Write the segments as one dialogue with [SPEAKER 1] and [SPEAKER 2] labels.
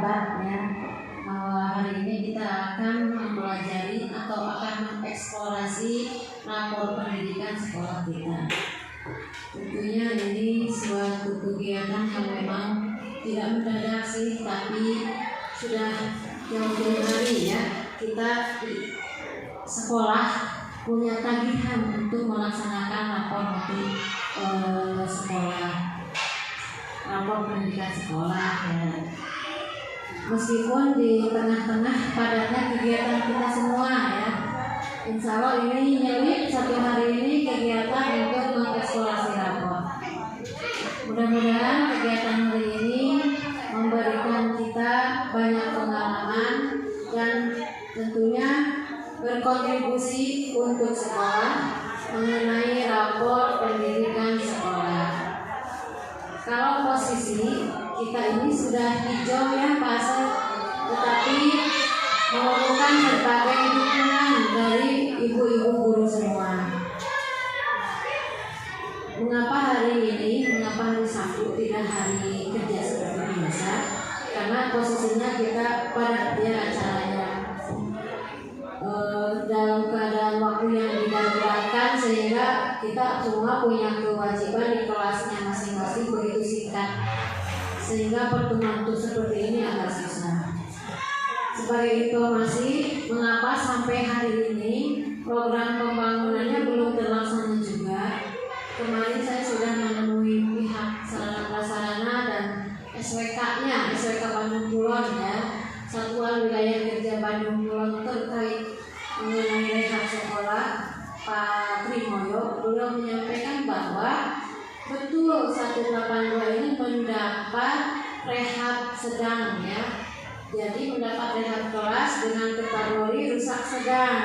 [SPEAKER 1] sahabat ya, hari ini kita akan mempelajari atau akan mengeksplorasi rapor pendidikan sekolah kita. Tentunya ini suatu kegiatan yang memang tidak mendadak sih, tapi sudah jauh-jauh hari ya kita di sekolah punya tagihan untuk melaksanakan rapor sekolah, rapor pendidikan sekolah ya. Meskipun di tengah-tengah padatnya kegiatan kita semua ya, insya Allah ini nyelip satu hari ini kegiatan untuk mengeksplorasi rapor. Mudah-mudahan kegiatan hari ini memberikan kita banyak pengalaman dan tentunya berkontribusi untuk sekolah mengenai rapor pendidikan sekolah. Kalau posisi kita ini sudah hijau ya Pak Asep, tetapi memerlukan berbagai dukungan dari ibu-ibu guru semua. Mengapa hari Sabtu tidak hari kerja seperti biasa? Karena posisinya kita pada acaranya dalam keadaan waktu yang didaruratkan, sehingga kita semua punya kewajiban di kelasnya masing-masing begitu singkat, sehingga pertemuan untuk seperti ini agak susah. Sebagai informasi, mengapa sampai hari ini program pembangunannya belum terlaksana juga. Kemarin saya sudah menemui pihak sarana prasarana dan SWK-nya, SWK Bandung Kulon ya, Satuan Wilayah Kerja Bandung Kulon terkait mengenai rehab sekolah, Pak Trimoyo. Beliau menyampaikan bahwa betul 182 ini mendapat rehab sedang ya. Jadi mendapat rehab kelas dengan kategori rusak sedang.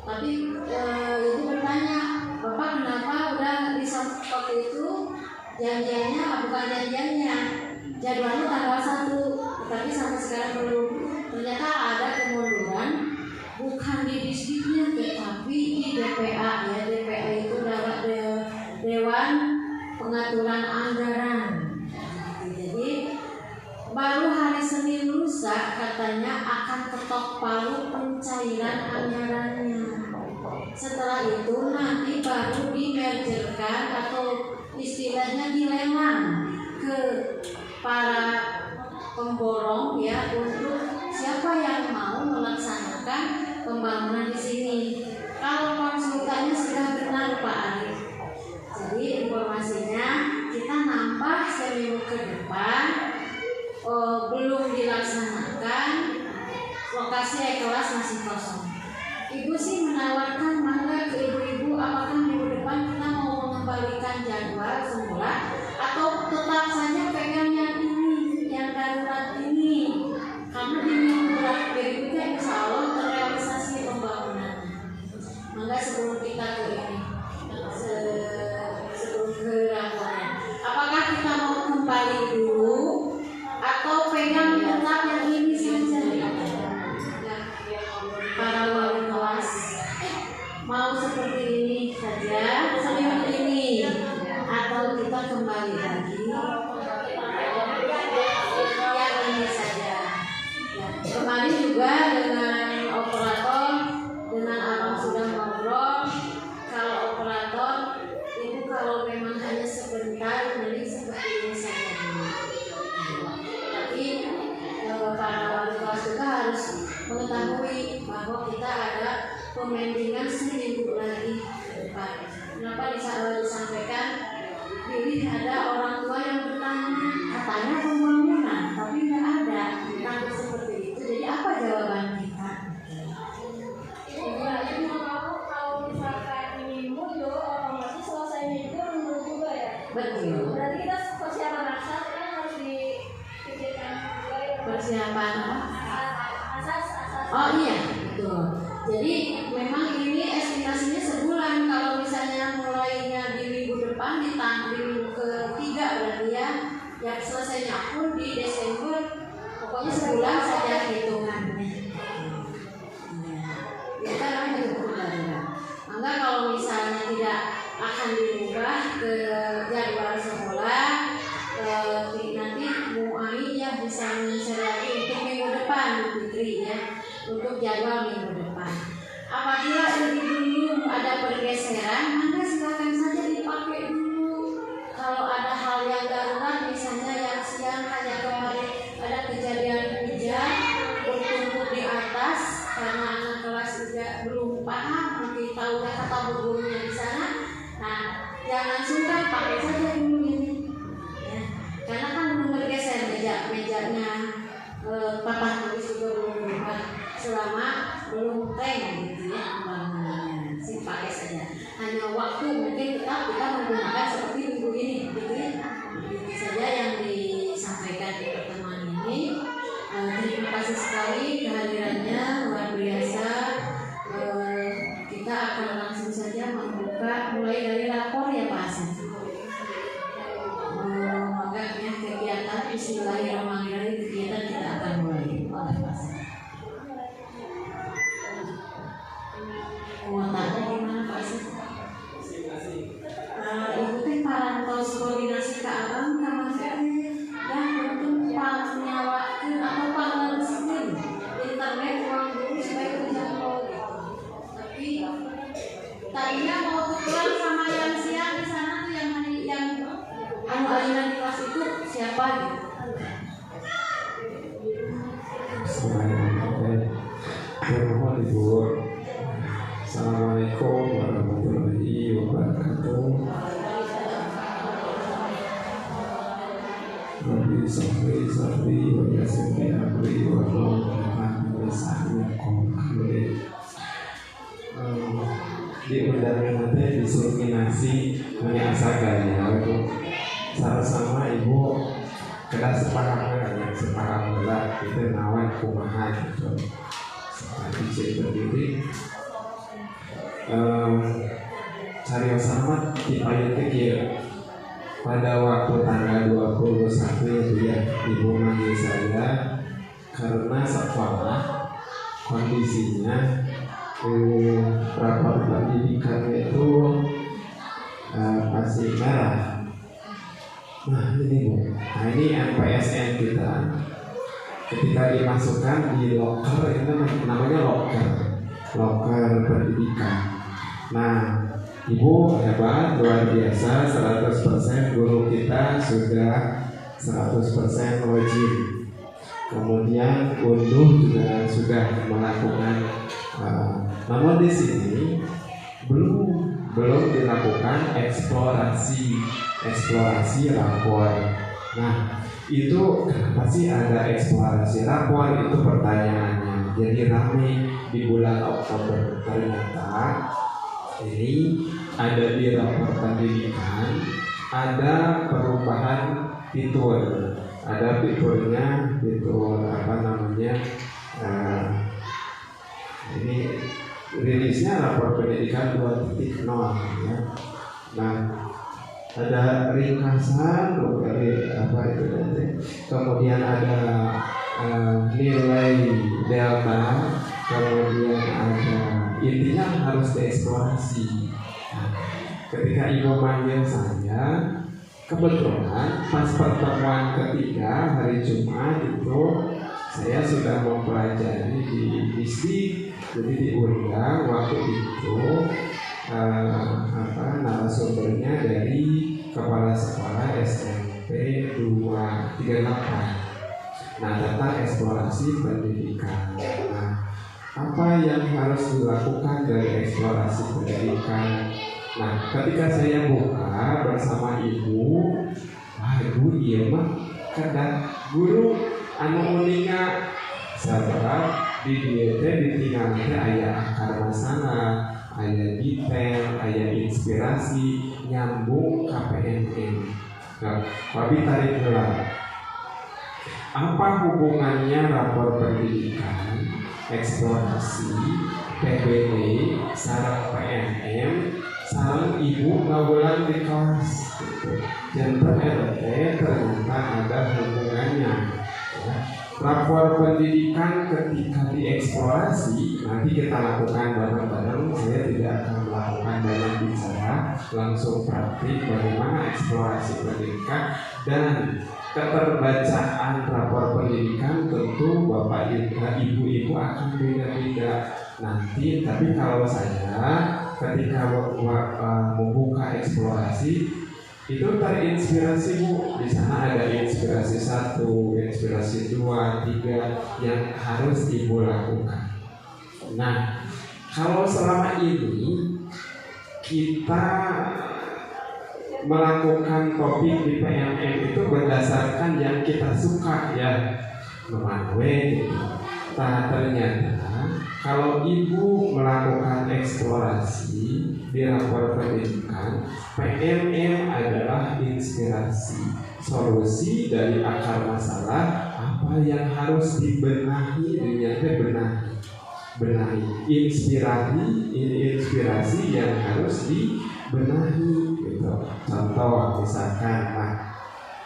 [SPEAKER 1] Tapi ibu bertanya, Bapak kenapa udah bisa seperti itu? Janjiannya bukan janjiannya, jadwalnya tanggal 1, tapi sampai sekarang belum. Ternyata ada kemunduran, bukan di disdiknya tetapi di DPA ya. DPA itu adalah Dewan Pengaturan Anggaran. Jadi baru hari Senin lusa katanya akan ketok palu pencairan anggarannya. Setelah itu nanti baru dimergerkan atau istilahnya dilelang ke para pemborong ya, untuk siapa yang mau melaksanakan pembangunan di sini. Kalau konsultannya sudah benar Pak Arif. Jadi informasinya kita nambah seminggu ke depan, belum dilaksanakan, lokasi kelas masih kosong. Ibu sih menawarkan mangga ke ibu-ibu, apakah minggu depan kita mau mengembalikan jadwal semula atau tetap saja pegang yang ini, yang darurat ini, karena di minggu berikutnya insya Allah terrealisasi pembangunannya. Mangga sebelum kita ke ini, sebelum ke rapornya, apakah kita mau kembali dulu atau pegang tetap yang ini saja? Para wali kelas mau seperti ini saja seminggu ini, atau kita kembali lagi yang ini saja ya. Kemarin juga dengan operator, dengan abang sudah ngobrol, kalau operator itu kalau memang hanya sebentar jadi seperti ini saja dulu. Tapi para wali kelas juga harus mengetahui bahwa kita ada pemendingan seminggu lagi ke depan. Kenapa disampaikan? Pilih ada orang tua yang bertanya, katanya pembangunan, tapi nggak ada tanggal seperti itu. Jadi apa jawaban kita?
[SPEAKER 2] Berarti kalau misalkan ini mundur, otomatis selesainya itu mundur juga ya?
[SPEAKER 1] Betul.
[SPEAKER 2] Berarti kita persiapan asas kan harus dipikirkan juga ya?
[SPEAKER 1] Persiapan apa?
[SPEAKER 2] Asas.
[SPEAKER 1] Oh iya, betul. Jadi memang ini estimasinya sebulan. Kalau misalnya mulainya di minggu depan, di minggu ketiga berarti ya selesainya pun di Desember. Pokoknya sebulan saja hitungannya. Ya kan namanya cukup darurat. Maka kalau misalnya tidak akan dirubah ke jadwal sekolah, nanti MUAI ya bisa menyesuaikan lagi untuk jadwal minggu depan. Apabila belum ada pergeseran, maka silakan saja dipakai dulu. Kalau ada hal yang darurat, misalnya yang siang hanya kemarin ada kejadian hujan bertumpuk di atas karena anak kelas juga belum paham, mungkin tahu kata gurunya di sana. Nah, jangan sungkan, pakai saja dulu ini. Ya, karena kan belum bergeser mejanya papan tulis juga belum berubah selama belum teng gitu ya pembangunannya. Sih pakai saja. Hanya waktu mungkin kita menggunakan seperti minggu ini gitu ya. Itu saja yang disampaikan di pertemuan ini. Terima kasih sekali kehadirannya, luar biasa. Kita akan langsung saja membuka mulai dari lapor ya Pak Hasan. Makanya kegiatan Bismillahirrahmanirrahim, kegiatan kita akan mulai oleh Pak Hasan. Kuotanya gimana Pak Hasan? Ibu teh parantos koordinasi ke abang kamar dan untuk penyawakan atau pangaluskan internet ruang guru supaya terjangkau gitu. Tapi tadinya mau tukeran sama yang siang di sana tuh yang aliran di kelas itu siapa gitu?
[SPEAKER 3] Assalamualaikum warahmatullahi wabarakatuh. Rabbi sholli wa yassir li amri wa hlul 'uqdatam di undangan nanti disuruh nasi menyiasat gaya itu sama-sama ibu kita sepakat berat kita nawan kumaha gitu seperti saya berdiri cari selamat di payung kecil pada waktu tanggal 21 itu ya ibu manggil saya karena sekolah kondisinya rapor pendidikan itu masih merah. Nah ini Bu, ini MPSN kita ketika dimasukkan di loker itu namanya loker pendidikan. Nah Ibu hebat, luar biasa, 100% guru kita sudah 100% wajib. Kemudian unduh juga sudah melakukan, namun di sini belum dilakukan eksplorasi rapor. Nah itu kenapa sih ada eksplorasi rapor itu pertanyaannya. Jadi ramai di bulan Oktober ternyata ini ada di rapor pendidikan ada perubahan fitur. Ada fiturnya, fitur apa namanya? Ini rilisnya rapor pendidikan 2.0 ya. Nah, ada ringkasan apa itu nanti. Kemudian ada nilai delta, kemudian ada intinya harus dieksplorasi. Nah, ketika ibu manggil saya, kebetulan pas pertemuan ketiga hari Jumat itu saya sudah mempelajari di ISDI, jadi diundang waktu itu narasumbernya dari kepala sekolah SMP 238. Nah tentang eksplorasi pendidikan. Nah apa yang harus dilakukan dari eksplorasi pendidikan? Nah, ketika saya buka bersama ibu, wah ibu iya mah kadang guru anu uninga sabab di dia teh ditinggal teh aya akar masalah, aya detail, aya inspirasi nyambung KPNN. Nah, Wabi tarik heula. Apa hubungannya rapor pendidikan, eksplorasi, PBB, sarang PNM, sarang ibu ngawulan di kelas gitu. Dan ternyata ada hubungannya ya. Rapor pendidikan ketika dieksplorasi nanti kita lakukan bareng-bareng. Saya tidak akan melakukan banyak bicara, langsung praktik bagaimana eksplorasi pendidikan dan keterbacaan rapor pendidikan tentu bapak ibu akan beda-beda nanti. Tapi kalau saya ketika membuka eksplorasi itu terinspirasi Bu. Di sana ada inspirasi 1, inspirasi 2, 3 yang harus Ibu lakukan. Nah, kalau selama ini kita melakukan topik di PMM itu berdasarkan yang kita suka ya, memanwe gitu. Nah, ternyata kalau Ibu melakukan eksplorasi di rapor pendidikan, PMM adalah inspirasi, solusi dari akar masalah apa yang harus dibenahi, benahi, inspirasi yang harus dibenahi gitu. Contoh misalkan,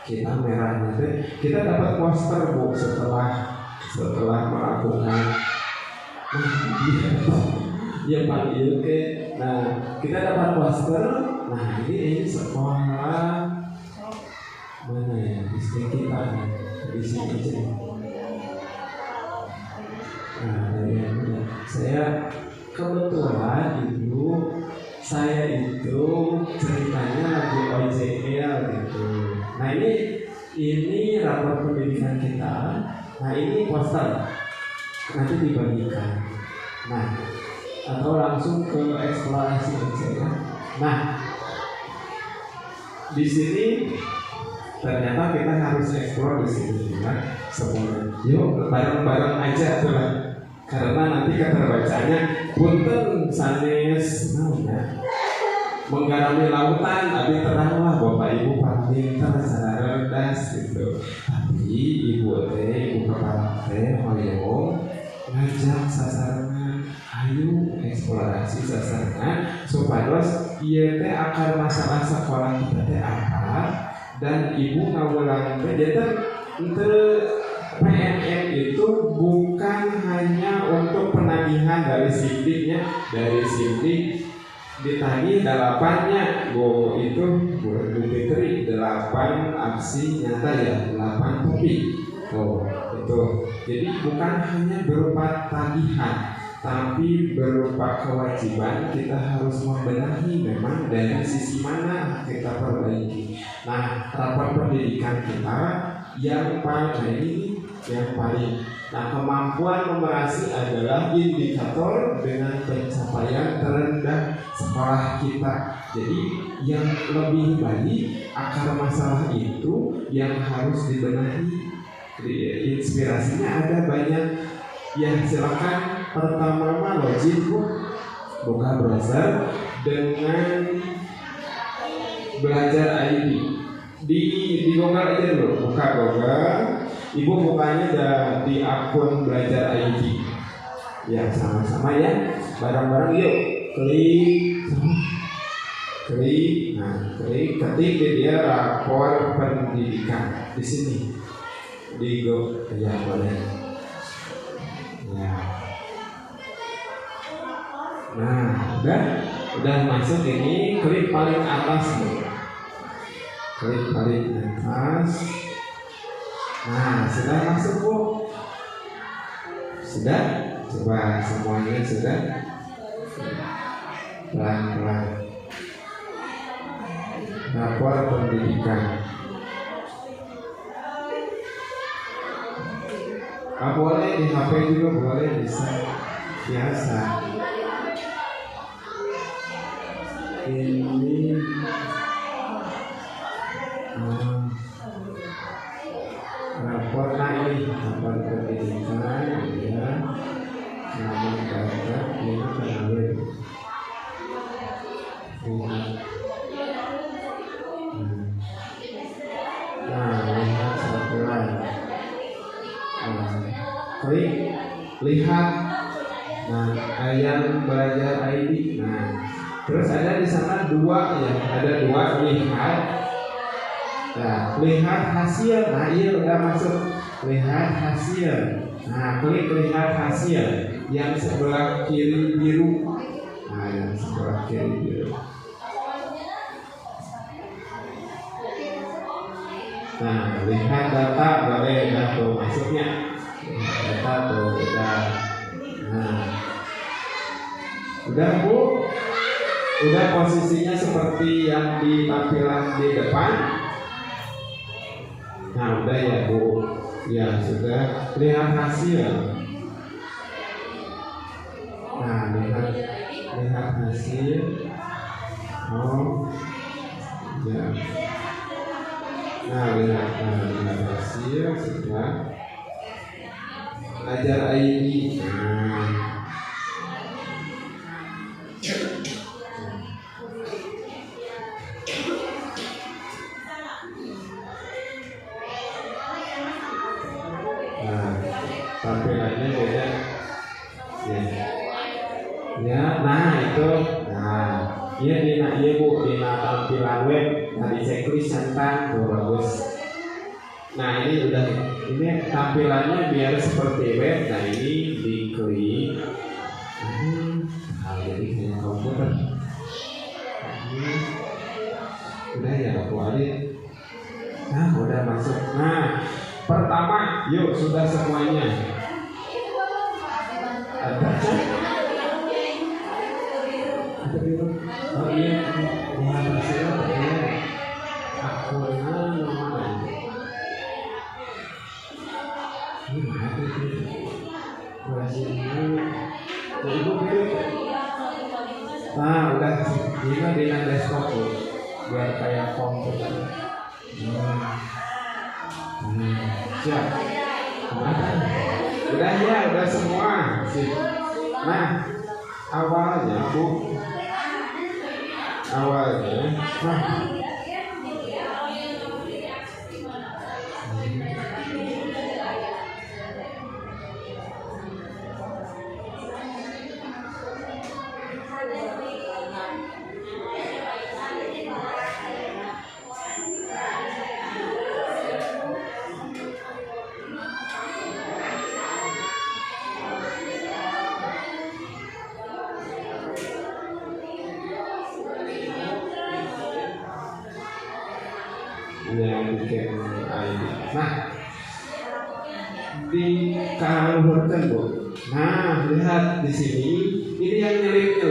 [SPEAKER 3] kita merahnya kita dapat poster Bu setelah melakukan ya panggil ke. Nah, kita dapat poster. Nah, ini sekolah mana ya? Distrik kita di sini. Nah, saya kebetulan saya itu ceritanya lagi OJL gitu. Nah, ini rapor pendidikan kita. Nah, ini poster nanti dibagikan. Nah, atau langsung ke eksplorasi saja. Nah, di sini ternyata kita harus eksplor di sini juga semua. Yuk bareng-bareng aja tuh lah. Karena nanti keterbacanya punten sanes menggarami lautan, tapi teranglah Bapak Ibu pinter secara cerdas gitu. Tapi Ibu kepala hoyong ngajak sasaran, ayo eksplorasi sasaran supados ieu teh akar masalah sekolah kita teh apa, dan Ibu ngawulang teh jadi PMM itu bukan hanya untuk penagihan dari sindiknya, dari sindik ditagih 8-nya, itu Bu Fitri 8 aksi nyata ya, 8 topik. Itu. Jadi bukan hanya berupa tagihan, tapi berupa kewajiban kita harus membenahi memang dari sisi mana kita perbaiki. Nah, rapor pendidikan kita yang paling kemampuan numerasi adalah indikator dengan pencapaian terendah sekolah kita. Jadi yang lebih baik akar masalah itu yang harus dibenahi. Inspirasinya ada banyak. Ya silakan, pertama logik Bu, buka browser dengan belajar ID. Di Google aja dulu, buka Google. Ibu bukanya di akun belajar ID. Ya sama-sama ya, bareng-bareng yuk. Klik, ketik dia rapor pendidikan di sini. Di Google, ya boleh. Ya. Nah, udah masuk ini, klik paling atas nih. Klik paling atas. Nah, sudah masuk Bu? Sudah? Coba semuanya sudah? Pelan-pelan. Rapor pendidikan. Boleh di HP juga boleh, bisa biasa. Ini rapor rapor pendidikan ya, nama data ini kenalin. Nah, lihat satu lagi. Klik, lihat. Nah, yang belajar ID. Nah, terus ada di sana 2 ya, ada 2 lihat. Nah, lihat hasil. Nah, iya udah masuk. Lihat hasil. Nah, klik lihat hasil. Yang sebelah kiri biru. Nah, yang sebelah kiri biru. Nah, lihat data boleh tuh masuknya. Kita tuh udah. Nah, udah Bu, udah posisinya seperti yang di tampilan di depan. Nah udah ya Bu, ya sudah. Lihat hasil. Nah lihat hasil. Oh ya. Nah lihat hasil sudah. Belajar ID. Tampilannya beda ya. Nah itu, nah iya Bu, di tampilan web, nah di checklist centang tuh bagus. Nah ini udah, ini tampilannya biar seperti web. Nah ini diklik, jadi kayak komputer. Udah ya Bu Adit. Nah udah masuk. Nah pertama, yuk sudah semuanya. Ada biru. Oh iya, hasilnya terlihat. Akunnya mana ini? Ini mana itu? Hasilnya. Ya Ibu biru. Nah udah, ini di desktop tuh, biar kayak komputer. Siap. Udah ya, udah semua. Sip. Nah, awalnya Bu, nah. Yang bikin ID. Nah, di kaluhurkan Bu. Nah, lihat di sini, ini yang nyelip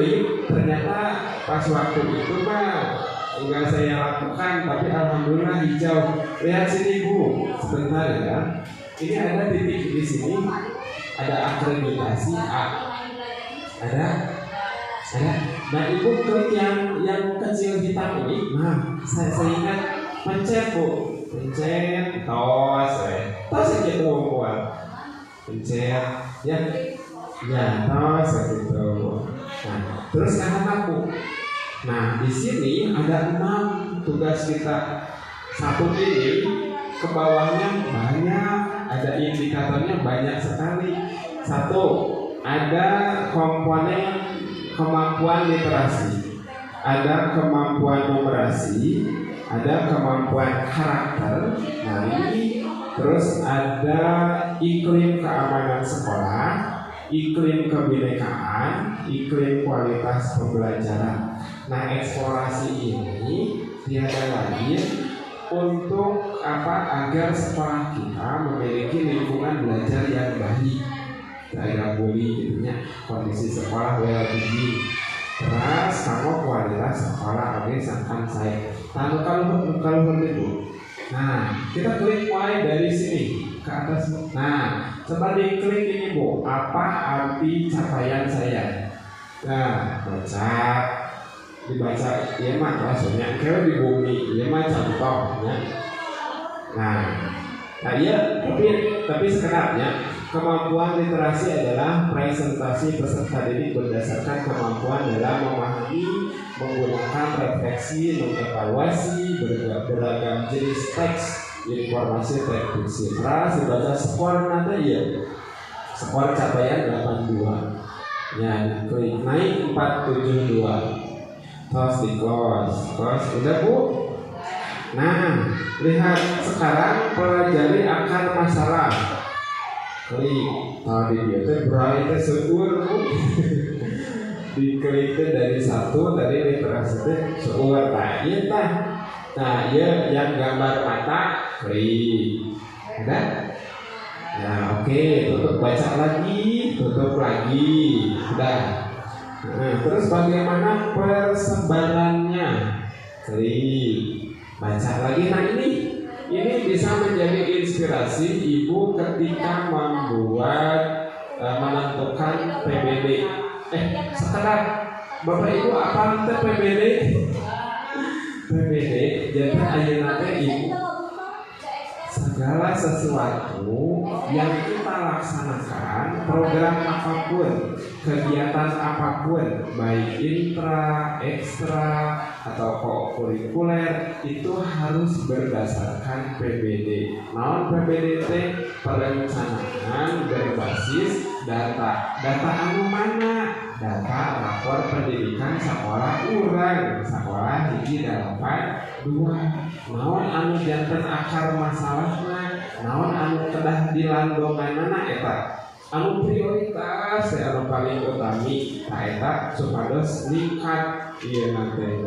[SPEAKER 3] ternyata pas waktu itu Pak enggak saya lakukan, tapi alhamdulillah hijau. Lihat sini Bu, sebentar ya. Ini ada titik di sini, ada akreditasi A. Ada. Nah, Ibu klik yang kecil hitam ini. Nah, saya ingat. Pencet Bu, pencet tos aja tuh buat pencet ya tos gitu. Nah terus kanan aku. Nah di sini ada 6 tugas kita. Satu ini ke bawahnya banyak, ada indikatornya banyak sekali. Satu, ada komponen kemampuan literasi, ada kemampuan numerasi, ada kemampuan karakter. Nah ini terus ada iklim keamanan sekolah, iklim kebinekaan, iklim kualitas pembelajaran. Nah eksplorasi ini tiada lain untuk apa? Agar sekolah kita memiliki lingkungan belajar yang baik, daerah bully gitunya, kondisi sekolah well-being. Terus kamu kualitas sekolah oke sangkan saya. Kalau itu. Nah, kita klik mulai dari sini ke atas. Nah, coba diklik ini Bu. Apa arti capaian saya? Nah, dibaca ya mah maksudnya kalau di bumi ya mah contohnya. Nah iya tapi sebenarnya kemampuan literasi adalah presentasi peserta didik berdasarkan kemampuan dalam memahami, menggunakan refleksi, mengevaluasi beragam jenis teks, informasi teknis. Terus dibaca skor nanti ya. Skor capaian 82. Ya, klik naik 472. Terus di close, udah Bu. Nah, lihat sekarang pelajari akar masalah. Klik, tadi dia berarti seueur Bu. Diklik dari 1 tadi literasi seueur tadi tah. Nah, ya yang gambar mata klik. Ada? Ya oke, tutup, baca lagi, tutup lagi, udah. Nah, terus bagaimana persebarannya? Klik, baca lagi. Nah ini bisa menjadi inspirasi ibu ketika membuat menentukan PBD. Sekedar Bapak Ibu apa itu PBD? PBD jadi ayeuna teh ibu segala sesuatu yang kita laksanakan, program apapun, kegiatan apapun, baik intra, ekstra, atau kurikuler, itu harus berdasarkan PBD. Naon PBD teh? Perencanaan berbasis data. Data anu mana? Data rapor pendidikan sekolah urang, sekolah hiji 82. Naon anu janten akar masalahna, naon anu kedah dilandonganana eta anu prioritas anu paling utami ta eta supados ningkat ieu nanti.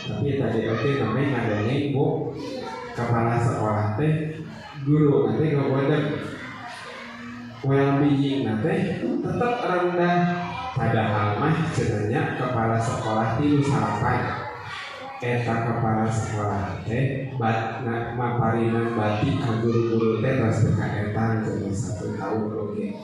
[SPEAKER 3] Tapi tadi oke namanya ngadenge Bu kepala sekolah teh guru nanti gogodeg well-being nanti tetap rendah, padahal mah sebenarnya kepala sekolah itu sarapan eta kepala sekolah teh maparinan batik ka guru-guru teh terus ka eta jadi 1 tahun oge.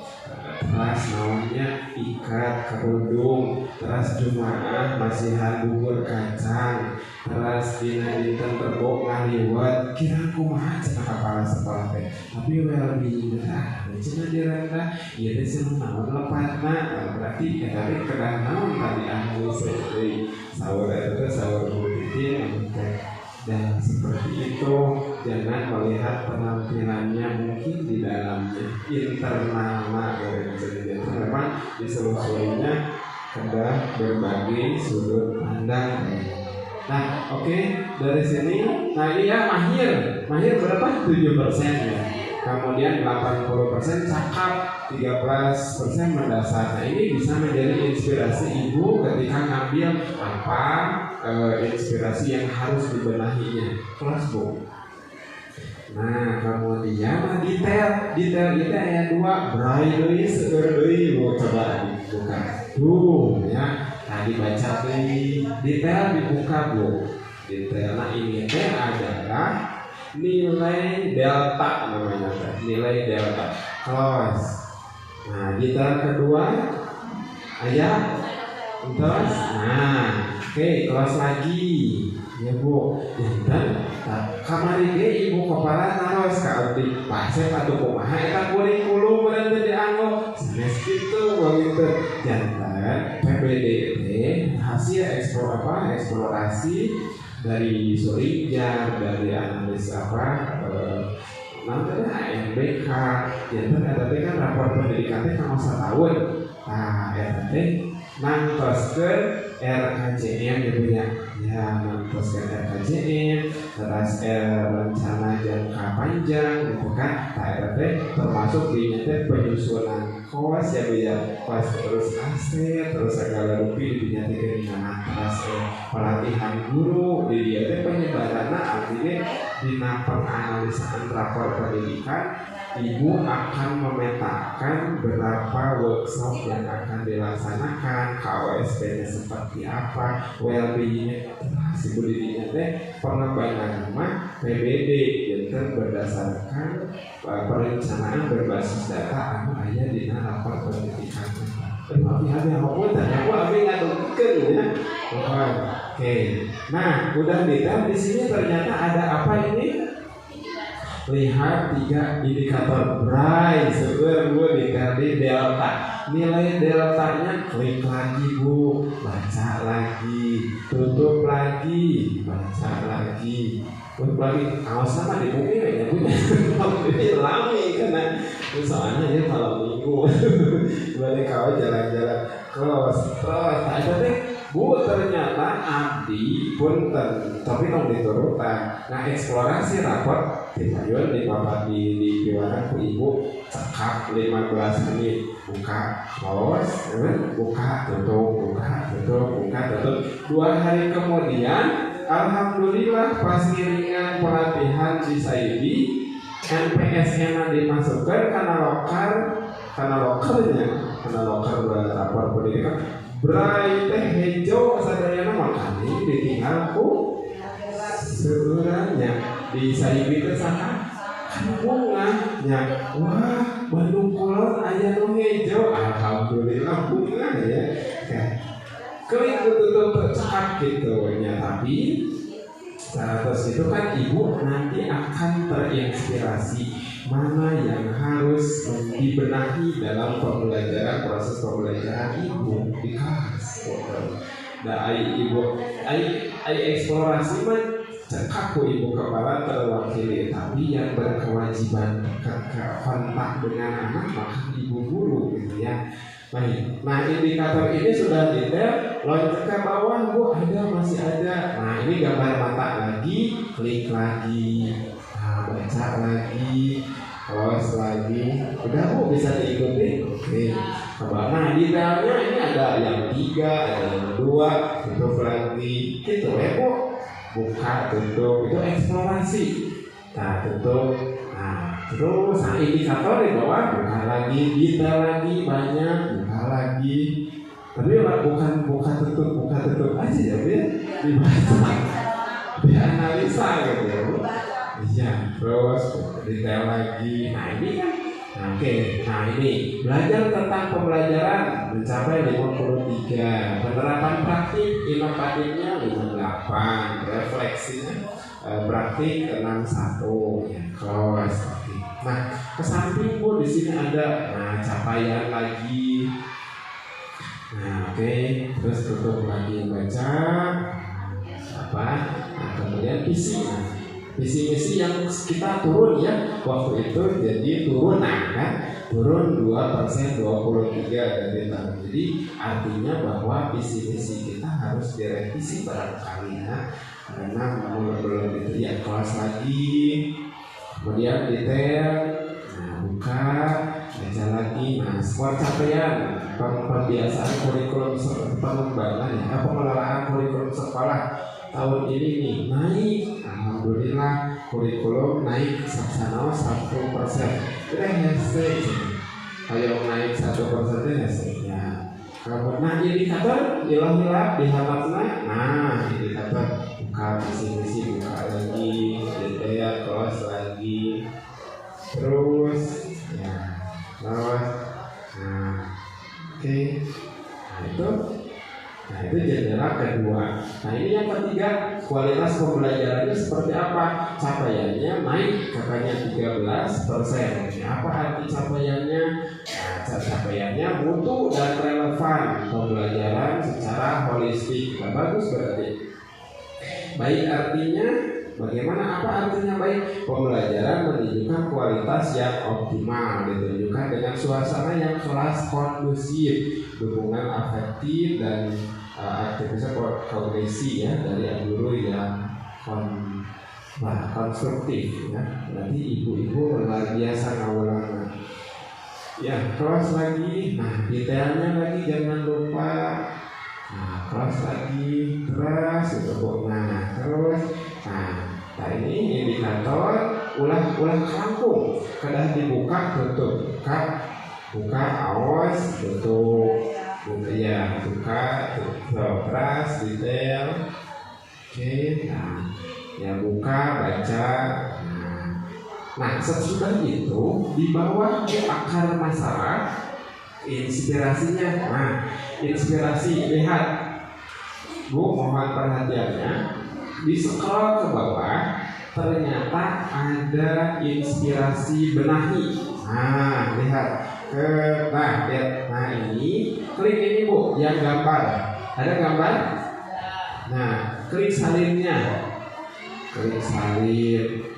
[SPEAKER 3] Terus naonnya ikat kerudung, terus jumaah masihan bubur kacang, terus dina dinten Rebo ngaliwat. Kira kumaha cenah kepala sekolah teh, tapi well-being cenah direndah ieu teh cenah naon lepatna, berarti eta teh kedah naon tadi anu deui saur eta teh saur dan seperti itu. Jangan melihat penampilannya mungkin di dalamnya internalnya jadi memang diseluruhnya ada berbagai sudut pandang. Nah oke, dari sini nah ini ya mahir berapa? 7% ya, kemudian 80% cakap, 13% mendasar. Nah ini bisa menjadi inspirasi ibu ketika ngambil apa inspirasi yang harus dibenahinya kelas Bu. Nah kemudian detail itu ayat 2 berai deui seueur deui Bu, coba dibuka tuh ya. Nah dibaca deui detail dibuka Bu. Detail nah ini teh adalah nilai delta namanya teh, nilai delta close. Nah detail kedua ayat terus nah oke kelas lagi ya Bu. Dan kamari ge ibu kepala naros ka abdi pasep atuh kumaha eta kurikulum urang teh dianggo sanes kitu begitu. Jantan PBD teh hasil eksplorasi dari Sorinjar, dari analis nanti AMBK. Jantan eta teh kan rapor pendidikan teh kan 1 tahun. Nah eta teh nangtoskeun RKJM gitu ya, nangtoskeun RKJM, terus rencana jangka panjang gitu kan. Nah eta teh termasuk di penyusunan kos ya Bu ya, kos terus aset, terus segala rupi dinyatakeun dina terus pelatihan guru di dia teh penyebaranna artinya dina penganalisaan rapor pendidikan. Ibu akan memetakan berapa workshop yang akan dilaksanakan, KOSP-nya seperti apa, well-being-nya. Si Bu didinya teh pengembangan mah PBD yang berdasarkan perencanaan berbasis data anu aya dina rapor pendidikan. Tapi ada apa tanya aku abi ngadongkeun ya. Oke. Nah, udah detail di sini ternyata ada apa ini? Lihat 3 indikator BRAI seueur Bu di delta. Nilai deltanya klik lagi Bu, baca lagi, tutup lagi, baca lagi, tutup lagi. Awas sama di bumi ya Bu. Ini lami karena soalnya ya malam minggu. Balik kau jalan-jalan terus ada teh Bu ternyata abdi punten tapi dong diturutan. Nah eksplorasi raport dipayun di papat di piwaran ku ibu cekap 15 menit buka close buka tutup 2 hari kemudian alhamdulillah pas ngiringan pelatihan di Saidi NPS-nya dimasukkan karena lokar rapor pendidikan berai teh hejo sadayana makanya ditinggal ku sebenarnya di sahibi teh saha bunga nya wah Bandung Kulon aya nu hejo alhamdulillah bunga ya klik tutup cekap gitu ya. Tapi terus itu kan ibu nanti akan terinspirasi mana yang harus dibenahi dalam proses pembelajaran ibu di kelas. Nah, ibu eksplorasi mah cekap ibu kepala terwakili, tapi yang berkewajiban kontak dengan anak maka ibu guru gitu ya. Baik, nah indikator ini sudah detail, loncat ke bawah bu masih ada. Nah ini gambar mata lagi, klik lagi, nah, baca lagi, close lagi, udah bu bisa diikuti. Oke, nah detailnya ini ada yang 3, ada yang 2, tutup lagi, gitu ya bu, buka tutup itu eksplorasi. Nah tutup. Terus indikator di bawah buka lagi, detail lagi banyak, buka lagi. Tapi buka tutup aja ya, dibaca, dianalisa gitu ya, Bu. Iya, terus detail lagi. Nah ini kan, oke. Nah ini belajar tentang pembelajaran mencapai 53, penerapan praktik inovatifnya 58, refleksinya praktik 61 ya, close. Nah, ke samping bu di sini ada capaian lagi. Nah, oke. Terus tutup lagi baca apa? Nah, kemudian visi. Visi misi yang kita turun ya waktu itu jadi turun turun 2% 23 dari tahun. Jadi artinya bahwa visi misi kita harus direvisi barangkali ya karena belum itu ya, kelas lagi. Kemudian detail, nah buka, baca lagi, nah skor capaian, pembiasaan kurikulum pengembangan ya, pengelolaan kurikulum sekolah tahun ini nih naik, alhamdulillah kurikulum naik saksana 1%, kita hashtag, kalau naik 1% hashtagnya. Nah indikator hilang dihambatnya, nah indikator buka visi buka lagi, detail close lagi, terus ya terus, nah oke. Nah itu jendela kedua. Nah ini yang ketiga, kualitas pembelajarannya seperti apa? Capaiannya naik katanya 13%. Apa arti capaiannya? Nah, capaiannya mutu dan relevan pembelajaran secara holistik. Nah, bagus berarti. Baik artinya bagaimana? Apa artinya baik? Pembelajaran menunjukkan kualitas yang optimal, ditunjukkan dengan suasana yang kelas kondusif, dukungan afektif dan aktivitas kognisi ya dari guru yang konstruktif ya. Berarti ibu-ibu luar biasa ngawulangan. Ya, close lagi. Nah, detailnya lagi jangan lupa. Nah, close lagi, terus itu bu. Nah, terus, nah ini indikator ulang kampung. Kedah dibuka, tutup, buka, awas, tutup, ya, buka, tutup, terus detail. Oke, nah, ya buka, baca. Nah, sesudah itu di bawah akar masalah inspirasinya. Nah, inspirasi lihat, Bu mohon perhatiannya. Di scroll ke bawah ternyata ada inspirasi benahi. Nah, lihat nah ini klik ini Bu yang gambar. Ada gambar? Nah, klik salinnya. Klik salin.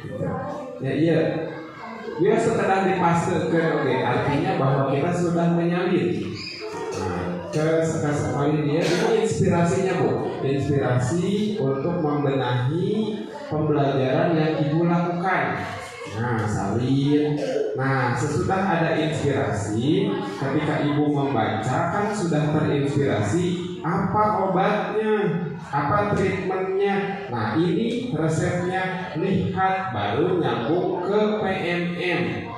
[SPEAKER 3] Ya iya. Dia setelah dipastekan, oke, artinya bahwa kita sudah menyalin. Nah, ke sekali dia itu inspirasinya Bu, inspirasi untuk membenahi pembelajaran yang ibu lakukan. Nah, salin. Nah, sesudah ada inspirasi, ketika ibu membaca kan sudah terinspirasi. apa obatnya, apa treatmentnya. Nah ini resepnya, lihat, baru nyambung ke PMM.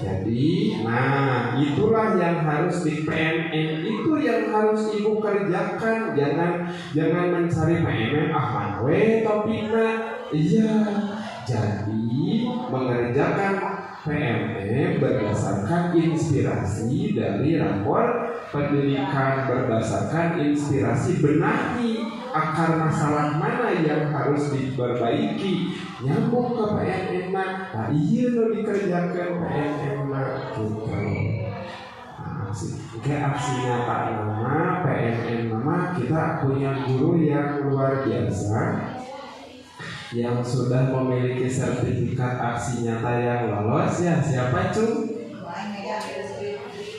[SPEAKER 3] Jadi, nah itulah yang harus di PMM, itu yang harus ibu kerjakan. Jangan mencari PMM manwe topiknya. Iya, jadi mengerjakan PMM berdasarkan inspirasi dari rapor pendidikan, berdasarkan inspirasi benahi akar masalah mana yang harus diperbaiki, nyambung ke PMM. Nah iya lo dikerjakan PMM gitu. Kayak aksi nyata nama PMM nama, kita punya guru yang luar biasa yang sudah memiliki sertifikat aksi nyata yang lolos. Ya siapa cung?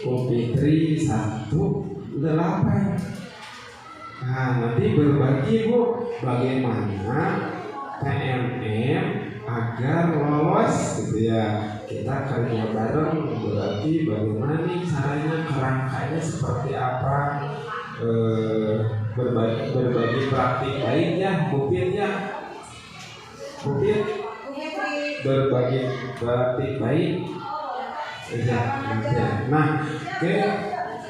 [SPEAKER 3] Kupitri 18. Nah nanti berbagi Bu bagaimana PMM agar lolos gitu ya. Kita kerja bareng, berarti bagaimana nih caranya, kerangkanya seperti apa, berbagi praktik baiknya, buktinya berbagi praktik baik. Nah, oke,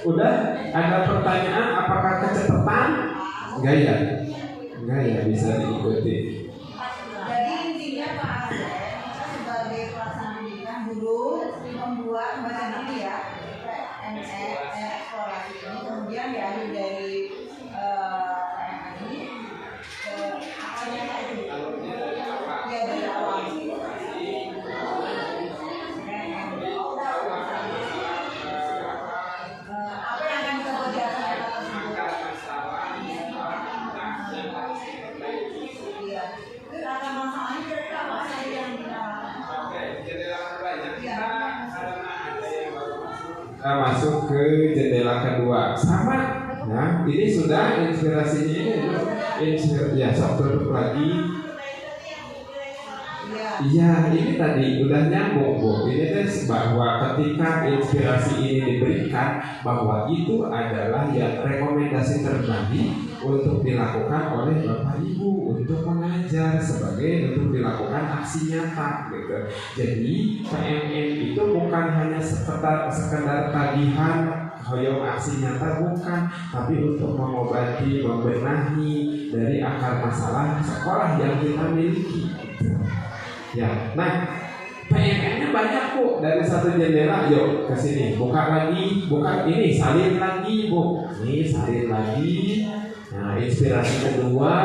[SPEAKER 3] udah ada pertanyaan? Apakah kecepatan? Enggak ya? Enggak ya, bisa diikuti.
[SPEAKER 4] Jadi intinya Pak Asep, kita sebagai pelaksana pendidikan guru membuat semacam ini ya, eksplorasi ini, kemudian diambil dari ini apanya itu ya dari awal. Apa yang akan kita kerjakan? Iya, itu rasa masalahnya kira-kira apa saja yang kita
[SPEAKER 3] masuk ke jendela kedua sama. Nah ini sudah inspirasinya ya, sok duduk lagi. Iya, ini tadi udah nyambung Bu. Ini tes bahwa ketika inspirasi ini diberikan, bahwa itu adalah yang rekomendasi terbaik untuk dilakukan oleh Bapak Ibu untuk mengajar sebagai untuk dilakukan aksi nyata gitu. Jadi PMM itu bukan hanya sekedar tagihan hoyong aksi nyata, bukan, tapi untuk mengobati, membenahi dari akar masalah sekolah yang kita miliki gitu. Ya, nah PMM-nya banyak Bu, dari satu jendela, yuk ke sini, buka lagi, buka ini, salin lagi Bu, ini salin lagi. Nah, inspirasi kedua,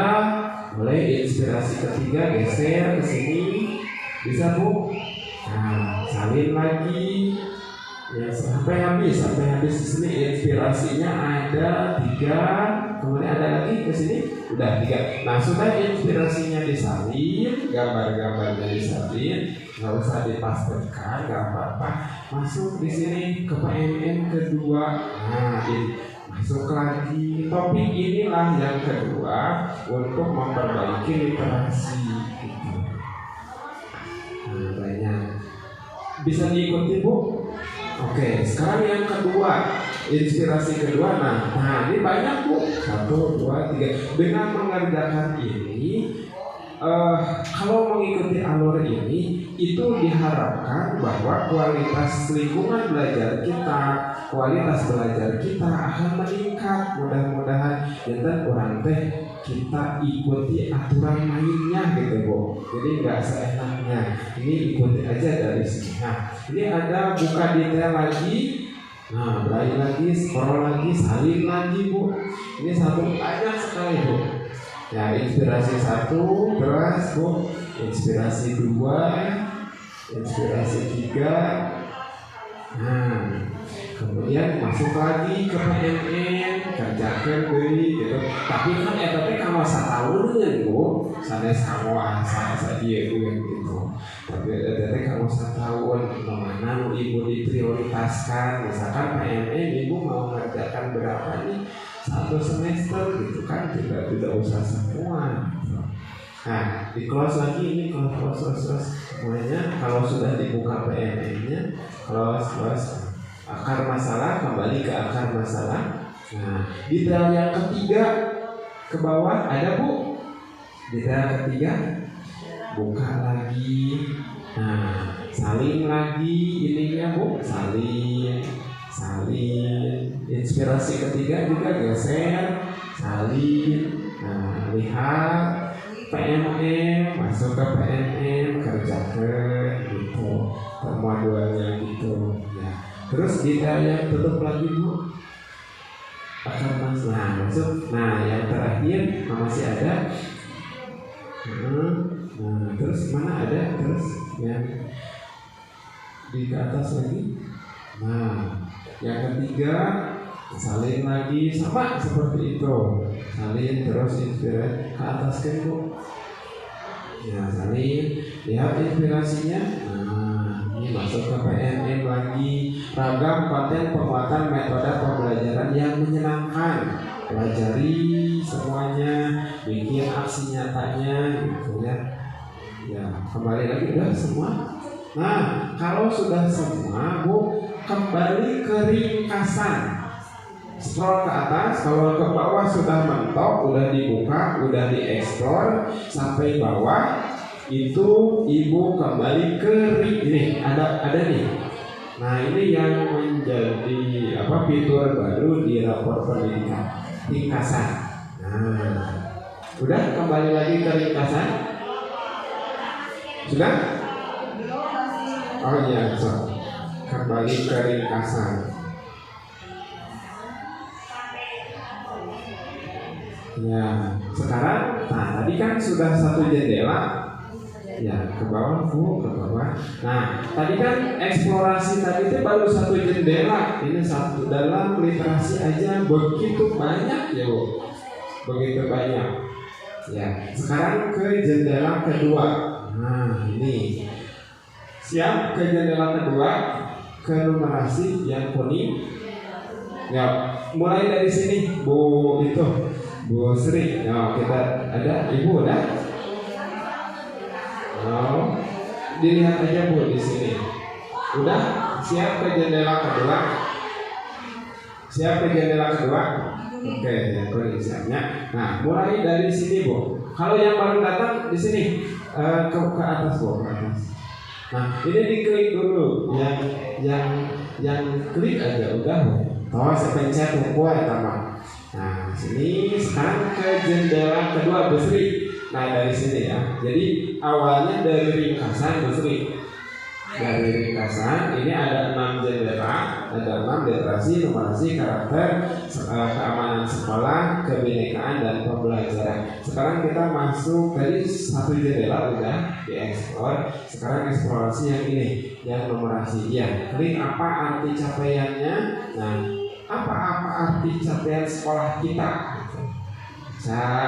[SPEAKER 3] mulai inspirasi ketiga geser ke sini, bisa Bu. Nah, salin lagi, ya sampai habis di sini inspirasinya ada 3, kemudian ada lagi ke sini. Udah 3. Nah sudah inspirasinya disalin, gambar-gambarnya disalin, nggak usah dipastikan, nggak apa-apa. Masuk di sini ke PMM kedua. Nah ini masuk lagi. Topik inilah yang kedua untuk memperbaiki literasi. Nah banyak. Bisa diikuti Bu? Oke, sekarang yang kedua, inspirasi kedua. Nah ini banyak Bu, 1, 2, 3. Dengan mengerjakan ini, kalau mengikuti alur ini, itu diharapkan bahwa kualitas lingkungan belajar kita, kualitas belajar kita akan meningkat. Mudah-mudahan dan kurang teh kita ikuti aturan mainnya gitu Bu. Jadi nggak seenaknya. Ini ikuti aja dari sini. Nah, ini ada buka detail lagi. Nah, berani lagi, scroll lagi, salin lagi Bu. Ini satu banyak sekali Bu. Ya, inspirasi 1, terus Bu. Inspirasi 2, inspirasi 3. Nah, kemudian masuk lagi ke PMM, kerjakan deui gitu. Tapi kan eta teh kalau satahun Bu, sanes kamu asa dia gitu. Tapi eta teh kalau setahun mana Ibu diprioritaskan. Misalkan PMM Ibu mau mengerjakan berapa nih? 1 semester gitu kan, tidak usah semua. Nah, di close lagi ini close. Semuanya kalau sudah dibuka PMM-nya, close. Akar masalah, kembali ke akar masalah. Nah, detail yang ketiga ke bawah ada Bu. Detail ketiga, buka lagi. Nah, salin lagi ininya Bu, salin. Inspirasi ketiga juga geser, salin. Nah, lihat PNM, masuk ke PNM, kerjakan gitu, permodulannya gitu. Ya. Terus detail yang tutup lagi Bu. Nah, masuk. Nah, yang terakhir masih ada. Nah, terus mana ada? Terus yang di atas lagi. Nah, yang ketiga salin lagi sama seperti itu. Salin terus inspirasi ke atas kan Bu. Ya, salin. Lihat inspirasinya. Ini masuk ke PNM lagi. Ragam konten penguatan metode pembelajaran yang menyenangkan. Pelajari semuanya, bikin aksi nyatanya gitu ya. Ya, kembali lagi udah semua. Nah, kalau sudah semua Bu, kembali ke ringkasan. Scroll ke atas, kalau ke bawah sudah mentok, udah dibuka, udah dieksplor sampai bawah. Itu Ibu kembali ke ini ada nih. Nah, ini yang menjadi fitur baru di rapor pendidikan, ringkasan. Nah, udah kembali lagi ke ringkasan. Sudah? Oh iya, so. Kembali ke ringkasan. Ya, sekarang tadi kan sudah satu jendela. Ya, ke bawah Bu, ke bawah. Nah, tadi kan eksplorasi tadi itu baru satu jendela. Ini satu, dalam literasi aja begitu banyak ya Bu. Begitu banyak. Ya, sekarang ke jendela kedua. Nah, ini. Siap ke jendela kedua, ke numerasi yang kuning. Ya, mulai dari sini Bu Sri. Ya, kita ada Ibu udah. Oh, dilihat aja Bu di sini. Udah siap ke jendela kedua? Siap ke jendela kedua? Oke, yang kuning siapnya. Nah, mulai dari sini Bu. Kalau yang baru datang di sini ke atas Bu, ke atas. Nah, ini diklik dulu. Yang klik aja udah Bu. Oh, saya pencet buku sama. Nah, sini sekarang ke jendela kedua Bu Sri. Nah, dari sini ya. Jadi awalnya dari ringkasan Bu Sri. Dari ringkasan ini ada 6 jendela, ada 6 literasi, numerasi, karakter, keamanan sekolah, kebinekaan dan pembelajaran. Sekarang kita masuk dari satu jendela udah dieksplor. Sekarang eksplorasi yang ini, yang numerasi. Ya, klik apa arti capaiannya. Nah, apa arti capaian sekolah kita? Nah,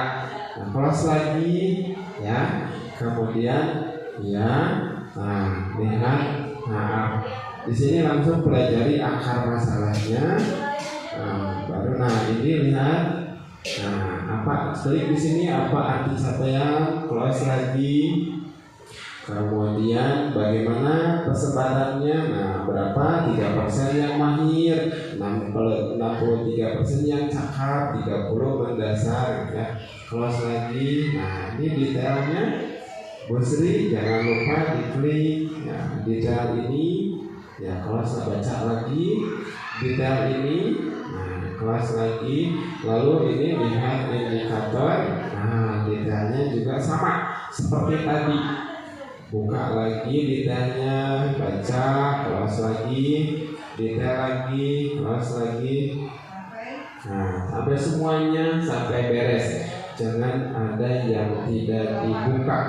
[SPEAKER 3] close lagi ya. Kemudian ya. Nah, lihat. Nah, di sini langsung pelajari akar masalahnya. Baru ini lihat. Nah, apa klik di sini apa arti capaian? Close lagi. Kemudian bagaimana persebarannya? Nah, berapa? 3% yang mahir, 63% yang cakap, 30 mendasar ya. Close lagi. Nah, ini detailnya Bu Sri, jangan lupa diklik ya, detail ini ya. Close, baca lagi detail ini. Nah, close lagi. Lalu ini lihat indikator. Nah, detailnya juga sama seperti tadi. Buka lagi detailnya, baca, close lagi, detail lagi, close lagi. Nah, sampai semuanya, sampai beres. Jangan ada yang tidak dibuka.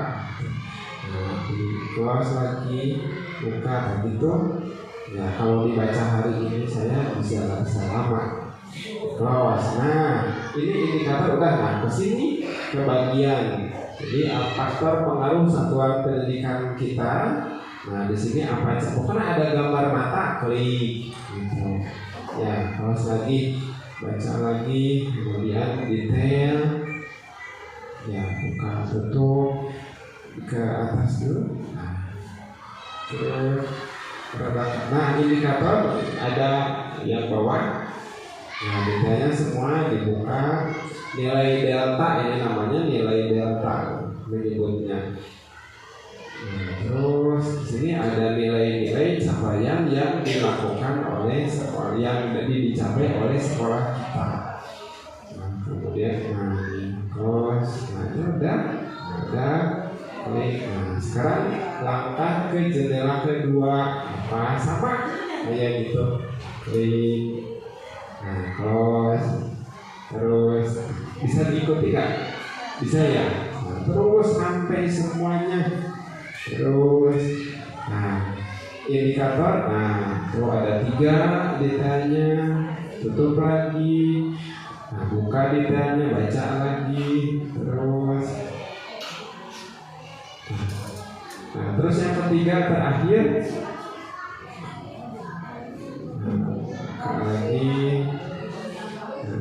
[SPEAKER 3] Nah, di close lagi, buka begitu. Ya, kalau dibaca hari ini saya bisa lama. Close. Nah, ini indikator udah. Nah, kesini ke bagian. Jadi faktor pengaruh satuan pendidikan kita. Nah, di sini apa aja? Karena ada gambar mata, klik. Gitu. Ya, close lagi, baca lagi, kemudian detail. Ya, buka, tutup, ke atas dulu. Nah, indikator ada yang bawah. Nah, detailnya semua dibuka. Nilai delta ini namanya nilai delta menyebutnya. Nah, terus di sini ada nilai-nilai capaian yang dilakukan oleh sekolah, yang dicapai oleh sekolah kita. Nah, kemudian terus itu udah klik. Nah, sekarang langkah ke jendela kedua apa sama kayak gitu, klik. Nah, terus bisa diikuti kan? Bisa ya. Nah, terus sampai semuanya. Terus, nah indikator, nah tuh ada 3 detailnya, tutup lagi, nah buka detailnya, baca lagi, terus, nah terus yang ketiga terakhir, nah, buka lagi,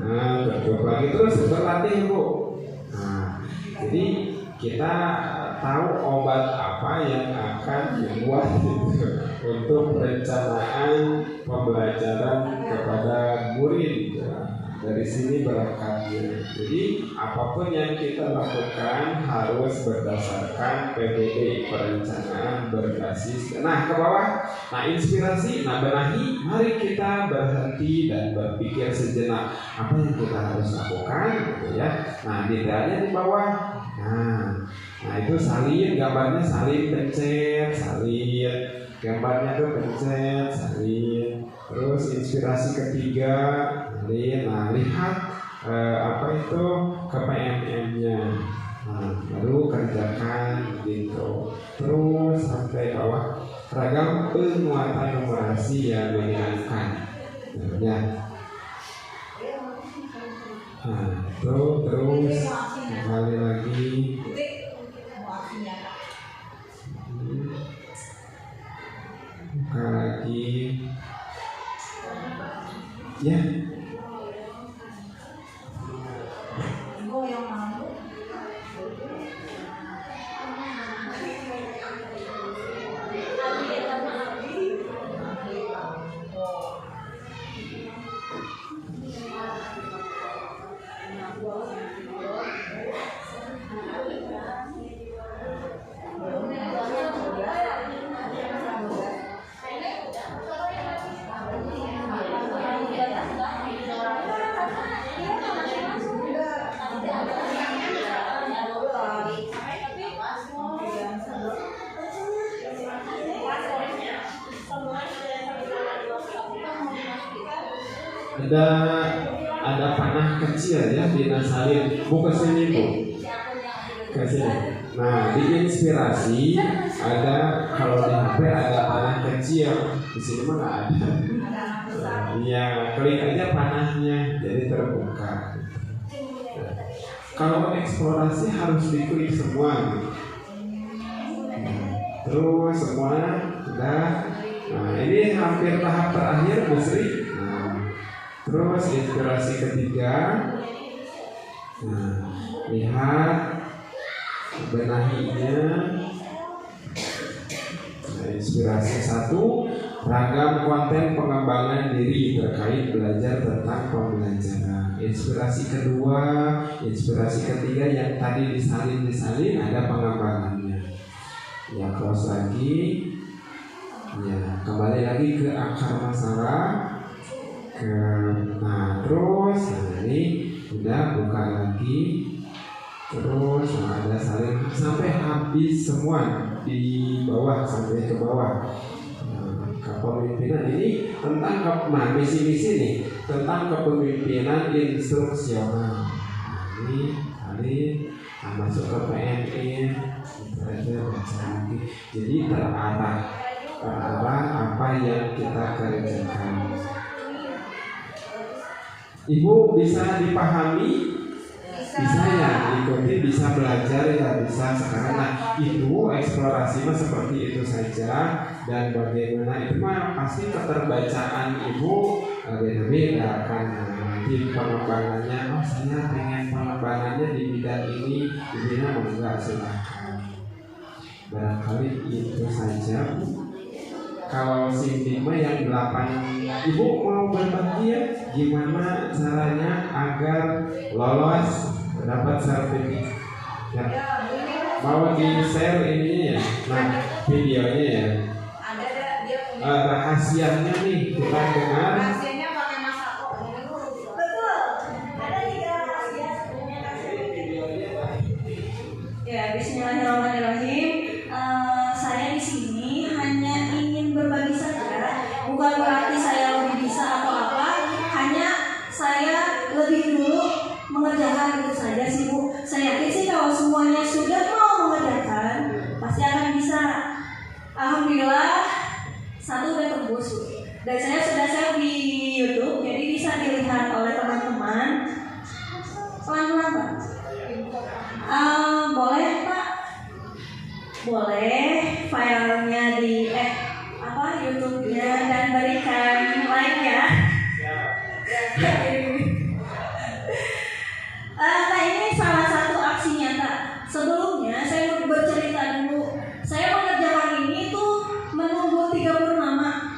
[SPEAKER 3] nah tutup lagi, terus berlatih Bu. Nah jadi kita tahu obat apa yang akan dibuat untuk perencanaan pembelajaran kepada murid. Dari sini berangkatnya. Jadi apapun yang kita lakukan harus berdasarkan PBB, perencanaan berbasis. Nah ke bawah, nah inspirasi, nah benahi. Mari kita berhenti dan berpikir sejenak apa yang kita harus lakukan, gitu ya. Nah detailnya di bawah. Nah itu salin, gambarnya salin, pencet, salin, gambarnya tuh pencet, salin. Terus inspirasi ketiga, salin. Nah lihat apa itu KPMM-nya. Nah baru kerjakan gitu. Terus sampai bawah, ragam penguatan numerasi yang menyenangkan. Ya. Nah itu terus kembali lagi. Buka lagi. Ya. Ada panah kecil ya di nasalin, bukan sini Bu, ke sini. Nah di inspirasi ada, kalau di HP ada panah kecil, di sini mah nggak ada. Ya klik aja panahnya, jadi terbuka. Kalau eksplorasi harus diklik semua. Terus semua sudah. Nah ini hampir tahap terakhir Bu Sri. Terus inspirasi ketiga, nah, lihat benahinya. Nah, inspirasi 1, ragam konten pengembangan diri terkait belajar tentang pembelajaran. Inspirasi kedua, inspirasi ketiga yang tadi disalin ada pengembangannya. Ya close lagi, ya kembali lagi ke akar masalah. Nah terus, nah ini udah buka lagi. Terus ada saling sampai habis semua di bawah, sampai ke bawah. Nah, kepemimpinan ini tentang misi-misi nih, tentang kepemimpinan instruksional. Nah, ini masuk ke PMI, itu aja baca lagi. Jadi terarah apa yang kita kerjakan. Ibu bisa dipahami, bisa ya diikuti, bisa belajar ya bisa sekarang. Nah itu eksplorasi mah seperti itu saja, dan bagaimana itu mah pasti keterbacaan ibu beda-beda kan. Nanti pengembangannya, oh saya pengen pengembangannya di bidang ini, di bidang enggak, silahkan. Barangkali itu saja. kalau Cindy mah yang 8. Ibu mau berbagi ya gimana caranya agar lolos dapat sertifikat ya. Mau di share ini ya, nah videonya ya.
[SPEAKER 4] Ada dia punya.
[SPEAKER 3] Rahasianya nih kita dengar.
[SPEAKER 4] Rahasianya pakai Masako. Betul. Ada 3 rahasia.
[SPEAKER 2] Ya, bismillahirrahmanirrahim. Saya di sini hanya ingin berbagi saja, bukan berarti saya lebih bisa atau apa. Hanya saya lebih dulu mengerjakan itu saja sih Bu. Saya yakin sih kalau semuanya sudah mau mengerjakan, pasti akan bisa. Alhamdulillah, satu udah tembus Bu. Dan saya sudah share di YouTube, jadi bisa dilihat oleh teman-teman. Pelan-pelan Pak. Boleh Pak? Boleh filenya di YouTube-nya dan berikan like ya. Nah ini salah satu aksi nyata. Sebelumnya saya mau bercerita dulu. Saya mengerjakan ini tuh menunggu 3 purnama.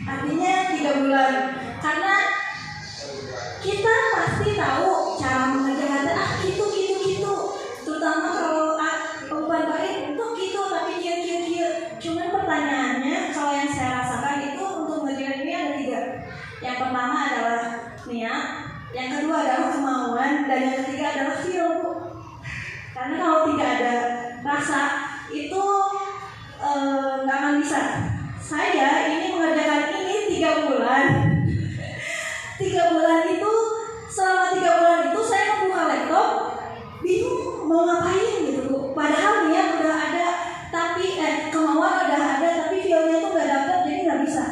[SPEAKER 2] Artinya 3 bulan. Karena kita pasti tahu cara mengerjakan gitu. Terutama kalau umpan balik itu gitu, tapi kia. Cuman pertanyaannya kalau yang saya rasakan itu untuk mengerjakan ini ada 3. Yang pertama adalah niat, yang kedua adalah kemauan, dan yang ketiga adalah feel Bu. Karena kalau tidak ada rasa itu nggak akan bisa. Saya ini mengerjakan ini 3 bulan. 3 bulan itu, selama 3 bulan itu saya membuka laptop bingung mau ngapain gitu Bu. Padahal niat udah ada, tapi kemauan udah ada, tapi feelnya tuh nggak dapet, jadi nggak bisa.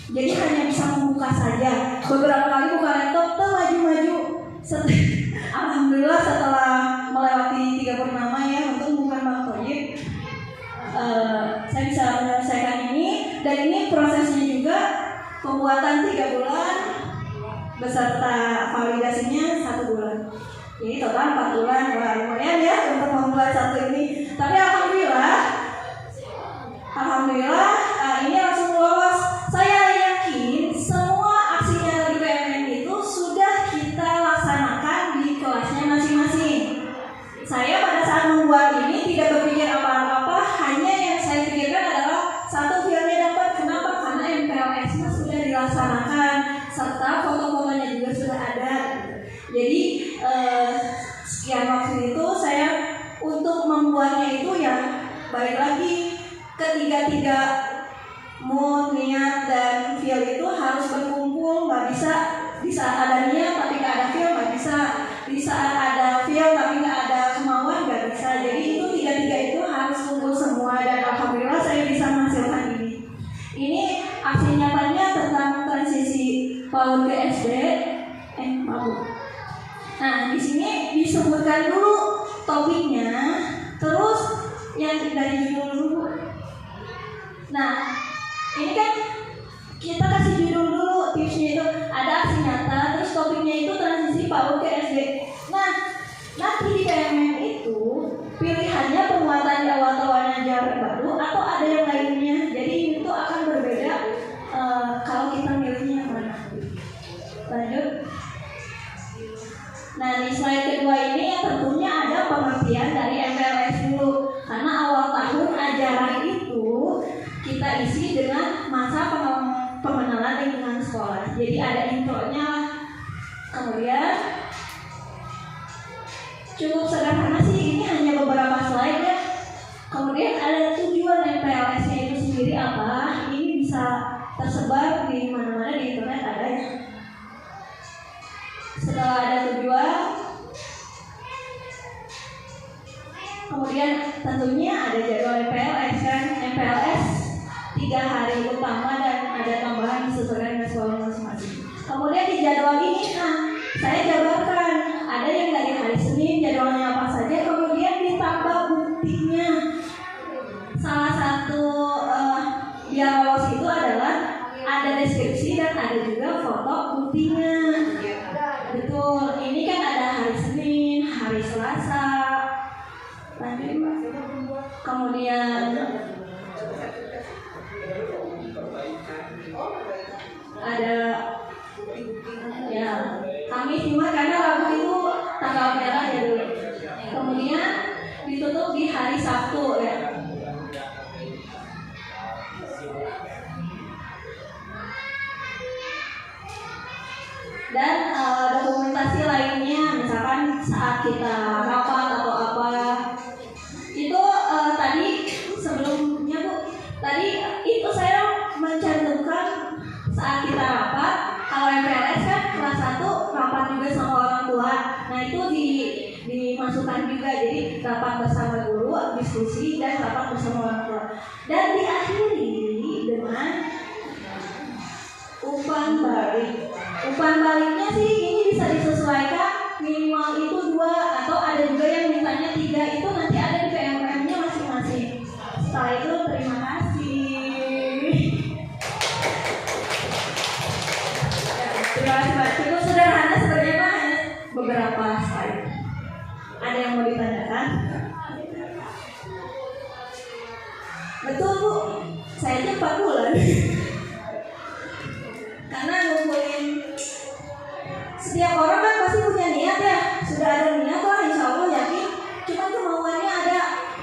[SPEAKER 2] Jadi hanya bisa membuka saja. Beberapa kali buka laptop tuh maju-maju. Alhamdulillah setelah melewati 3 purnama ya untuk bukan Bang Toyib, saya bisa menyelesaikan ini. Dan ini prosesnya juga pembuatan 3 bulan beserta validasinya 1 bulan. Jadi total 4 bulan. Wah, lumayan ya untuk membuat satu ini. Tapi alhamdulillah ini langsung lolos. Saya yakin semua aksinya di BMN itu sudah kita laksanakan di kelasnya masing-masing. Saya pada saat membuat ini tidak berpikir apa-apa, hanya yang saya pikirkan adalah satu filmnya dapat. Kenapa? Karena MPLS-nya sudah dilaksanakan serta foto-fotonya juga sudah ada. Jadi sekian waktu itu saya untuk membuatnya itu ya balik lagi ketiga mood, niat, dan feel itu harus berkumpul. Nggak bisa di saat ada niat tapi nggak ada feel, nggak bisa di saat ada feel tapi nggak ada kemauan, nggak bisa. Jadi itu tiga itu harus kumpul semua, dan alhamdulillah saya bisa menghasilkan ini. Ini aksi nyatanya tentang transisi PAUD ke SD. Nah, di sini disebutkan dulu topiknya, terus yang dari judul dulu. Nah, ini kan kita kasih judul dulu, tipsnya itu ada aksi nyata, terus topiknya itu transisi PAUD ke SD. Nah, nanti di PMN itu pilihannya penguatan di awal tawaran ajaran baru atau ada yang lainnya. Jadi itu akan berbeda kalau kita milihnya yang mana. Lanjut. Nah, di slide kedua ini tentunya ada pengertian dari MPLS dulu. Karena awal tahun ajaran itu kita isi dengan masa pengenalan lingkungan sekolah. Jadi ada intronya. Kemudian cukup sederhana sih, ini hanya beberapa slide ya. Kemudian ada tujuan MPLS-nya itu sendiri apa. Ini bisa tersebar di mana-mana di internet ada ya. Setelah ada tujuan, kemudian tentunya ada jadwal MPLS kan. MPLS 3 hari utama dan ada tambahan disesuaikan dengan sekolah masing-masing. Kemudian di jadwal ini saya jabarkan ada yang dari hari Senin jadwalnya apa saja, kemudian ditambah buktinya. Salah satu biar lolos itu adalah ada deskripsi dan ada juga foto buktinya. Betul, ini kan ada hari Senin, hari Selasa, kemudian ada ya kami Jumat karena Rabu itu tanggal merah ya dulu. Kemudian ditutup di hari Sabtu ya. Dan dokumentasi lainnya misalkan saat kita rapat atau apa itu tadi sebelumnya Bu, tadi itu saya mencantumkan saat kita rapat. Kalau MPLS kan kelas 1 rapat juga sama orang tua. Nah itu dimasukkan juga, jadi rapat bersama guru, diskusi, dan rapat bersama orang tua. Dan diakhiri dengan umpan balik. Umpan baliknya sih ini bisa disesuaikan, minimal itu 2 atau ada juga yang mintanya 3. Itu nanti ada di PMM-nya masing-masing. Setelah itu terima kasih. Terima kasih Pak. Cukup sederhana sebenarnya Pak, hanya beberapa slide. Ada yang mau ditanyakan? Betul Bu, saya aja 4 bulan. Karena ngumpulin setiap orang kan pasti punya niat ya, sudah ada niat lah insya Allah yakin. Cuman kemauannya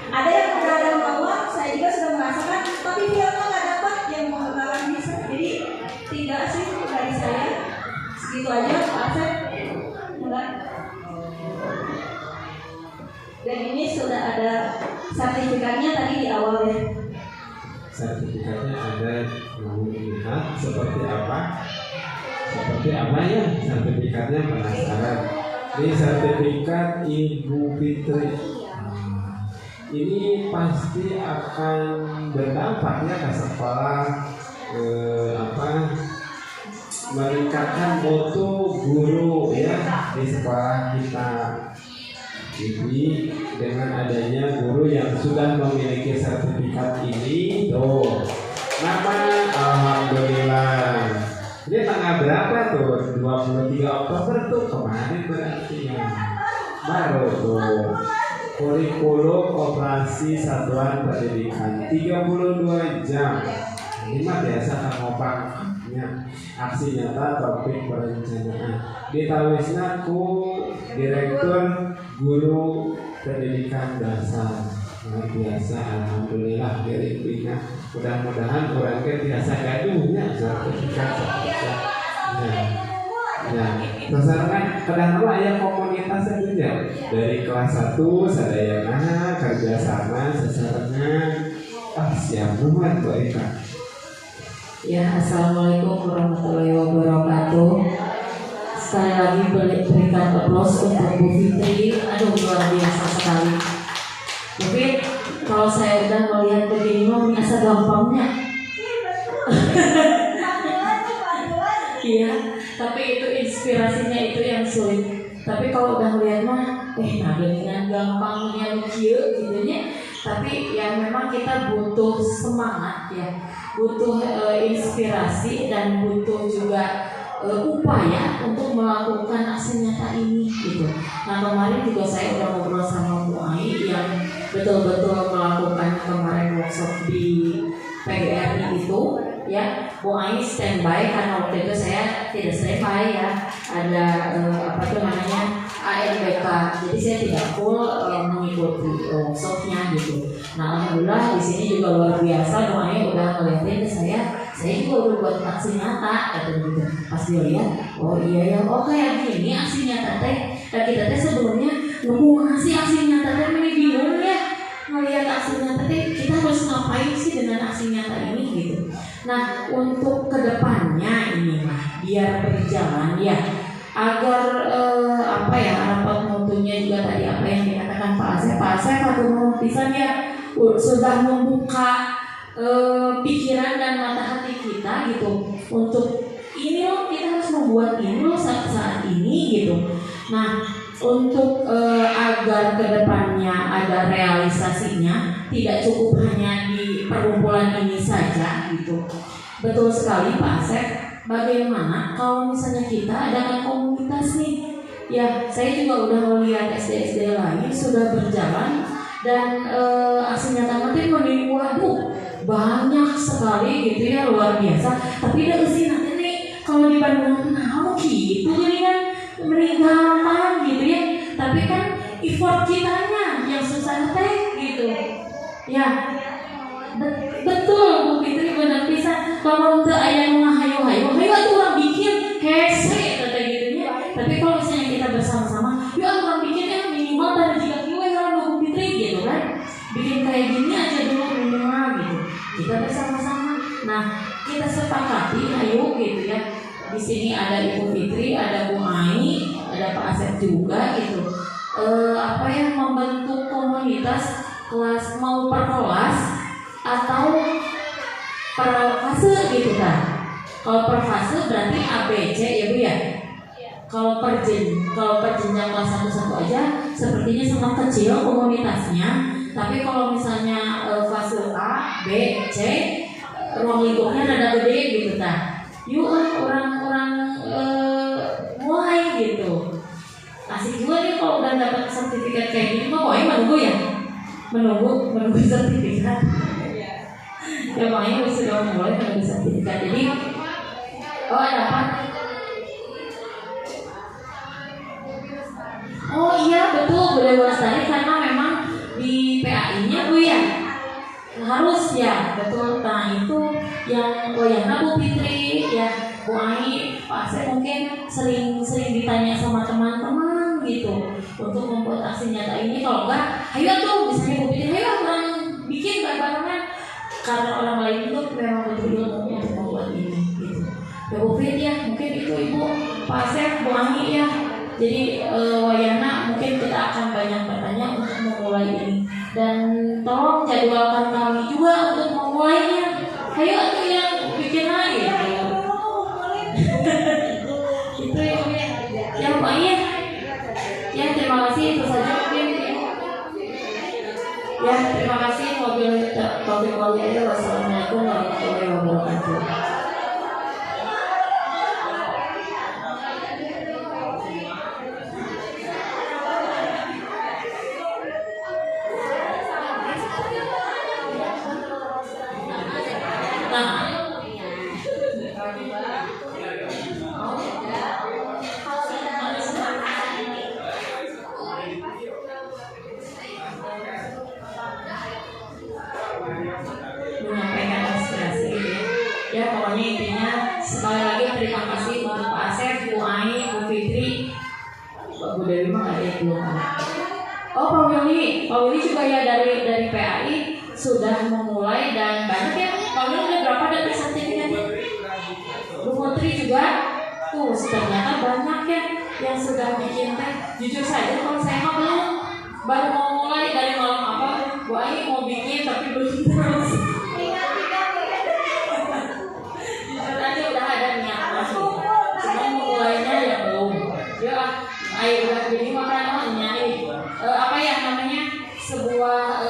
[SPEAKER 2] ada yang udah ada kemauan, saya juga sudah merasakan, tapi feelnya nggak dapat yang mau bisa. Jadi tidak sih dari saya segitu aja Pak Asep. Enggak. Dan ini sudah ada sertifikatnya tadi di awal ya.
[SPEAKER 3] Sertifikatnya ada, mau lihat seperti apa ya sertifikatnya, penasaran. Ini sertifikat Ibu Fitri. Ini pasti akan berdampaknya ke sekolah, meningkatkan mutu guru ya di sekolah kita. Jadi dengan adanya guru yang sudah memiliki sertifikat ini, tuh nama alhamdulillah. Ini tanggal berapa tuh? 23 Oktober tuh kemarin berarti ya. Baru tuh kurikulum operasi satuan pendidikan 32 jam. Ini mah biasa ngopaknya aksi nyata topik perencanaan. Ditawisna ku Direktur Guru Pendidikan Dasar. Luar biasa, alhamdulillah dirinya. Mudah-mudahan orang biasa gaduhnya sertifikat. Ya, sasaran kadang yang komunitas itu ya dari kelas 1 sadayana kerjasama sasarannya siap banget baik.
[SPEAKER 1] Ya, assalamualaikum warahmatullahi wabarakatuh. Sekali lagi berikan aplaus untuk Bu Fitri. Aduh, luar biasa sekali. Mungkin kalau saya udah melihat begini mau biasa gampangnya. Iya, tapi itu inspirasinya itu yang sulit. Tapi kalau udah melihat mah, nah dengan gampangnya lucu gitu ya. Tapi ya memang kita butuh semangat ya, butuh inspirasi dan butuh juga upaya untuk melakukan aksi nyata ini gitu. Nah kemarin juga saya udah ngobrol sama Bu Ai yang betul-betul melakukan kemarin workshop di PGRI itu ya. Bu Ai standby karena waktu itu saya tidak standby ya, ada ANBK, jadi saya tidak full mengikuti workshopnya gitu. Nah alhamdulillah di sini juga luar biasa, Bu Ai udah ngeliatin ke saya juga udah buat aksi nyata kata gitu. Pas dia lihat, oh iya ya, oh kayak gini aksi nyata teh. Dan kita teh sebelumnya nunggu ngasih aksi nyata teh, ini bingung ya ngelihat aksi nyata teh kita harus ngapain sih dengan aksi nyata ini gitu. Nah untuk kedepannya ini mah biar berjalan ya, agar rapat mutunya juga tadi apa yang dikatakan Pak Asep atau pisan ya sudah membuka pikiran dan mata hati kita gitu untuk ini loh, kita harus membuat ini loh saat ini gitu. Nah untuk agar kedepannya ada realisasinya, tidak cukup hanya di perkumpulan ini saja gitu. Betul sekali Pak Asep. Bagaimana kalau misalnya kita adakan komunitas nih? Ya saya juga udah melihat SD lain sudah berjalan dan aksi nyata nanti waduh banyak sekali gitu ya, luar biasa. Tapi udah sih nanti nih
[SPEAKER 5] gitu jadi kan gampang gitu ya. Tapi kan effort kitanya yang susah teh gitu. Ya. Betul Bu Fitri benar bisa. Kalau untuk ayah ngahayu-hayu, hayu atuh orang bikin hese kata gitu ya. Tapi kalau misalnya kita bersama-sama, yuk orang bikin yang minimal tadi juga kiwe kalau Bu Fitri gitu kan. Bikin kayak gini aja dulu minimal gitu. Kita bersama-sama. Nah, kita sepakati ayo gitu ya. Di sini ada Ibu Fitri, ada Bu Ai, ada Pak Asep juga gitu. Apa yang membentuk komunitas kelas mau per kelas atau per fase gitu kan. Kalau per fase berarti ABC ya Bu ya. Kalau per jenjang kelas 1 aja sepertinya sangat kecil komunitasnya. Tapi kalau misalnya fase A, B, C ruang lingkupnya rada gede gitu kan. Yuk orang-orang mulai gitu. Asik juga nih kalau udah dapat sertifikat kayak gini. Kok pokoknya menunggu ya? Menunggu sertifikat. Ya makanya sudah mulai menunggu sertifikat. Jadi ada apa? Oh iya betul Budaya Lestari karena memang di PAI-nya Bu ya. Harus ya, betul. Nah itu yang Wayana Bu Fitri ya, Bu Ai, Pak Asep mungkin sering ditanya sama teman-teman gitu untuk membuat aksi nyata ini. Kalau enggak, ayo tuh misalnya Bu Fitri, ayo orang bikin bareng-barengan. Karena orang lain itu memang betul-betul untuk membuat ini gitu. Ya Bu Fitri ya, mungkin itu Ibu, Pak Asep, Bu Ai ya. Jadi Wayana mungkin kita akan banyak bertanya untuk memulai ini. Dan tolong jadwalkan kami juga untuk memulainya. Ayo tuh yang bikin lagi. Itu yang banyak. Ya terima kasih itu saja mungkin. Ya terima kasih mobil aja. Wassalamualaikum warahmatullahi wabarakatuh. Menyampaikan aspirasi gitu ya. Pokoknya intinya sekali lagi terima kasih untuk Pak Asep, Bu Ai, Bu Fitri, Bu Dewi mah nggak ada yang belum ada. Oh Pak Willy juga ya dari PAI sudah memulai dan banyak ya. Pak Willy udah berapa dapat sertifikatnya? Bu Putri juga tuh ternyata banyak ya yang sudah bikin teh. Jujur saja kalau saya mah belum, baru mau mulai dari malam apa Bu Ai mau bikin tapi belum terus. Jujur aja udah ada niat masuk, cuma mulainya ya belum. Ya ayo udah jadi makan nyari apa ya namanya sebuah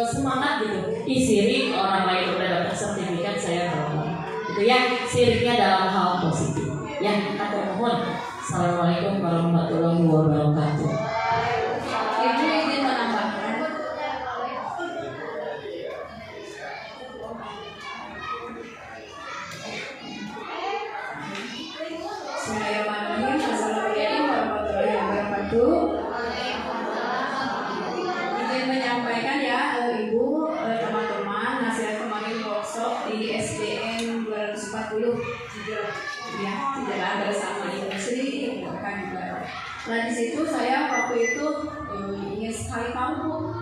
[SPEAKER 5] semangat gitu. Sirik orang lain udah dapat sertifikat saya belum. Itu ya siriknya dalam hal positif. Ya kata mohon. Assalamualaikum warahmatullahi wabarakatuh.
[SPEAKER 1] Ibu izin menambahkan. Bismillahirrahmanirrahim. Assalamualaikum warahmatullahi wabarakatuh. Izin menyampaikan ya Ibu, teman-teman, hasil kemarin workshop di SDN 240 ya, tidak bersama Ibu Sri, bukan juga. Nah di situ saya waktu itu ingin sekali tahu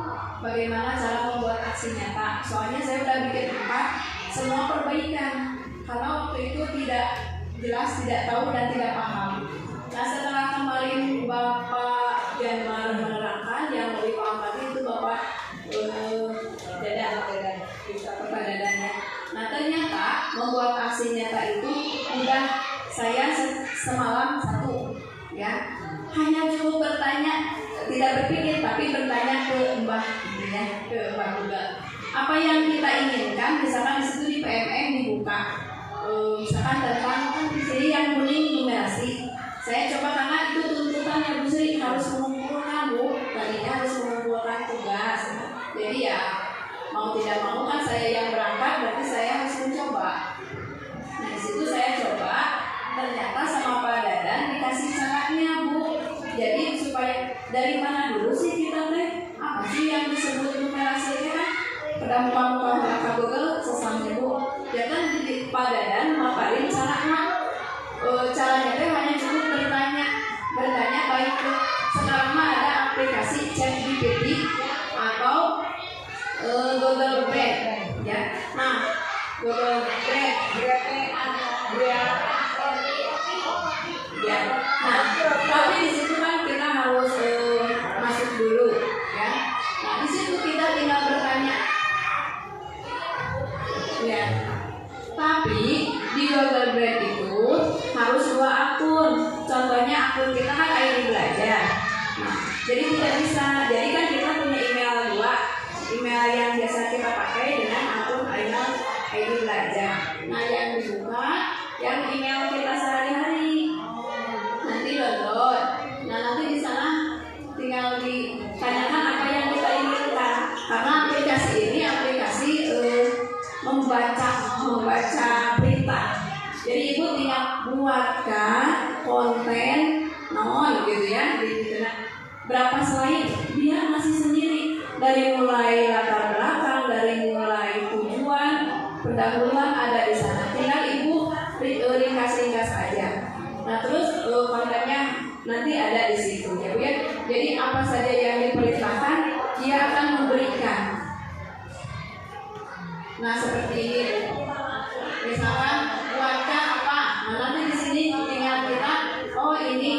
[SPEAKER 1] bagaimana cara membuat aksi nyata. Soalnya saya udah bikin 4 semua perbaikan karena waktu itu tidak jelas, tidak tahu dan tidak paham. Nah setelah kemarin Bapak Januar menerangkan yang lebih paham lagi itu Bapak Dadan ya. Nah ternyata membuat aksi nyata itu udah saya semalam 1 ya. Hanya cukup bertanya, tidak berpikir tapi bertanya ke Mbah ya, ke Mbah juga. Apa yang kita inginkan, misalkan di situ di PMM dibuka, misalkan tentang kan di sini yang kuning numerasi. Saya coba karena itu tuntutannya Bu Sri harus mengumpulkan Bu, tadinya harus mengumpulkan tugas. Jadi ya mau tidak mau kan saya yang berangkat, berarti saya harus mencoba. Nah di situ saya coba, ternyata sama Pak Dadan dikasih
[SPEAKER 2] dari mana dulu sih kita teh? Apa sih yang disebut numerasi itu kan? Pada muka-muka Google sesama Bu. Ya kan di padadan maparin caranya teh hanya cukup bertanya baik ke sekarang mah ada aplikasi ChatGPT atau Google Brain ya. Nah, Google Brain ya. Nah, tapi di situ kan kita harus masuk dulu ya. Nah, di situ kita tinggal bertanya ya. Tapi di Google Brain itu harus 2 akun. Contohnya akun kita kan ID belajar. Nah, jadi tidak bisa. Jadi kan kita punya email 2, email yang biasa kita pakai dengan akun email ID belajar. Nah, yang dibuka yang email kita sehari-hari. Nanti download. Nah, nanti di sana tinggal ditanyakan apa yang kita inginkan. Karena aplikasi ini aplikasi membaca berita. Jadi ibu tinggal buatkan konten gitu ya. Berapa slide dia masih sendiri. Dari mulai latar belakang, dari mulai tujuan, pendahuluan ada di sana. Tinggal ibu ringkas aja. Nah terus kontennya nanti ada di situ ya Bu ya. Jadi apa saja yang diperintahkan dia akan memberikan. Nah seperti ini. Misalkan buatkan apa? Nah nanti di sini tinggal kita ini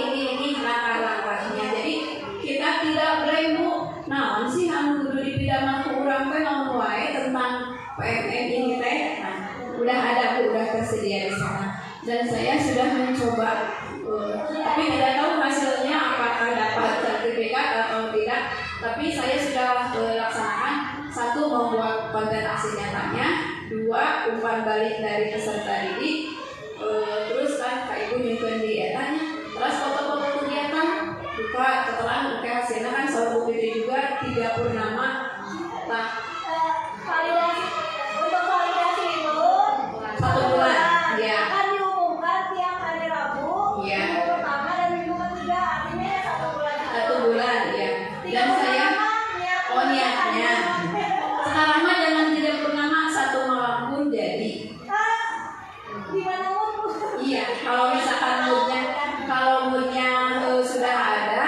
[SPEAKER 2] langkah-langkahnya. Jadi kita tidak beremu. Nah sih anu kudu dipidana ku urang teh naon wae tentang PMN ini teh. Nah udah ada Bu, udah tersedia di sana. Dan saya sudah mencoba, tapi tidak tahu hasilnya apakah dapat sertifikat atau tidak. Tapi saya sudah laksanakan. 1 membuat konten aksi nyatanya, 2 umpan balik dari peserta didik, terus kan Kak Ibu nyimpen di etanya, terus foto-foto kegiatan, buka setelah hasilnya kan soal Bu Fitri juga 3 purnama. Nah,
[SPEAKER 4] Validasi untuk validasi itu
[SPEAKER 2] 1 bulan, ya.
[SPEAKER 4] akan diumumkan tiap hari Rabu,
[SPEAKER 2] Iya.
[SPEAKER 4] minggu pertama dan minggu ketiga, artinya 1 bulan.
[SPEAKER 2] 1 bulan, ya. Dan saya, niatnya. Sekarang mah jangan 3 purnama, 1 malam pun jadi.
[SPEAKER 4] Gimana Bu?
[SPEAKER 2] Iya, kalau misalkan moodnya sudah ada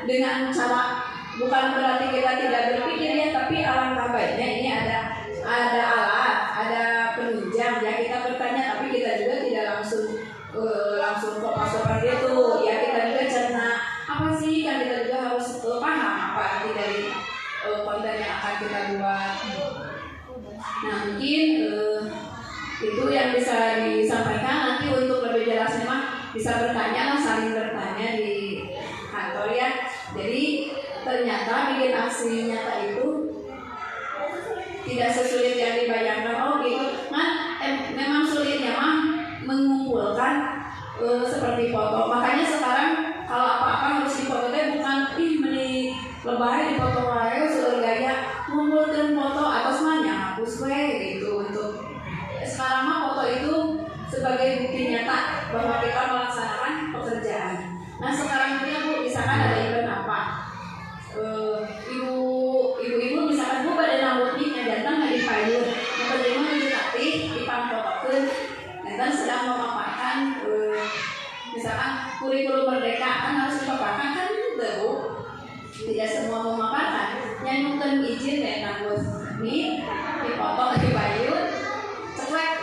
[SPEAKER 2] dengan cara, bukan berarti kita tidak berpikir ya, tapi alangkah baiknya ini ada alat, ada penunjang ya, kita bertanya tapi kita juga tidak langsung fokus seperti itu ya, kita juga cerna apa sih, kan kita juga harus paham apa arti dari konten yang akan kita buat. Nah mungkin itu yang bisa disampaikan. Nanti untuk lebih jelasnya mah bisa bertanya lah, saling bertanya di kantor ya. Jadi ternyata bikin aksi nyata itu tidak sesulit yang dibayangkan. Oh gitu. Nah memang sulitnya mah mengumpulkan seperti foto. Makanya sekarang kalau apa-apa harus difoto teh bukan meni lebay di foto wae seueur gaya, ngumpulkeun foto atau semuanya hapus we gitu. Untuk sekarang mah foto itu sebagai bukti nyata bahwa kita melaksanakan pekerjaan. Nah sekarang ini Bu, misalkan ada event apa, ibu-ibu misalkan Bu pada rambutnya datang nggak dipayun, yang terima dilatih dipangfotokeun, dan sedang memaparkan misalkan kurikulum merdeka kan harus dipaparkan kan Bu, tidak semua memaparkan, nyanyikan izin dan nanggus nih dipoto dipayun.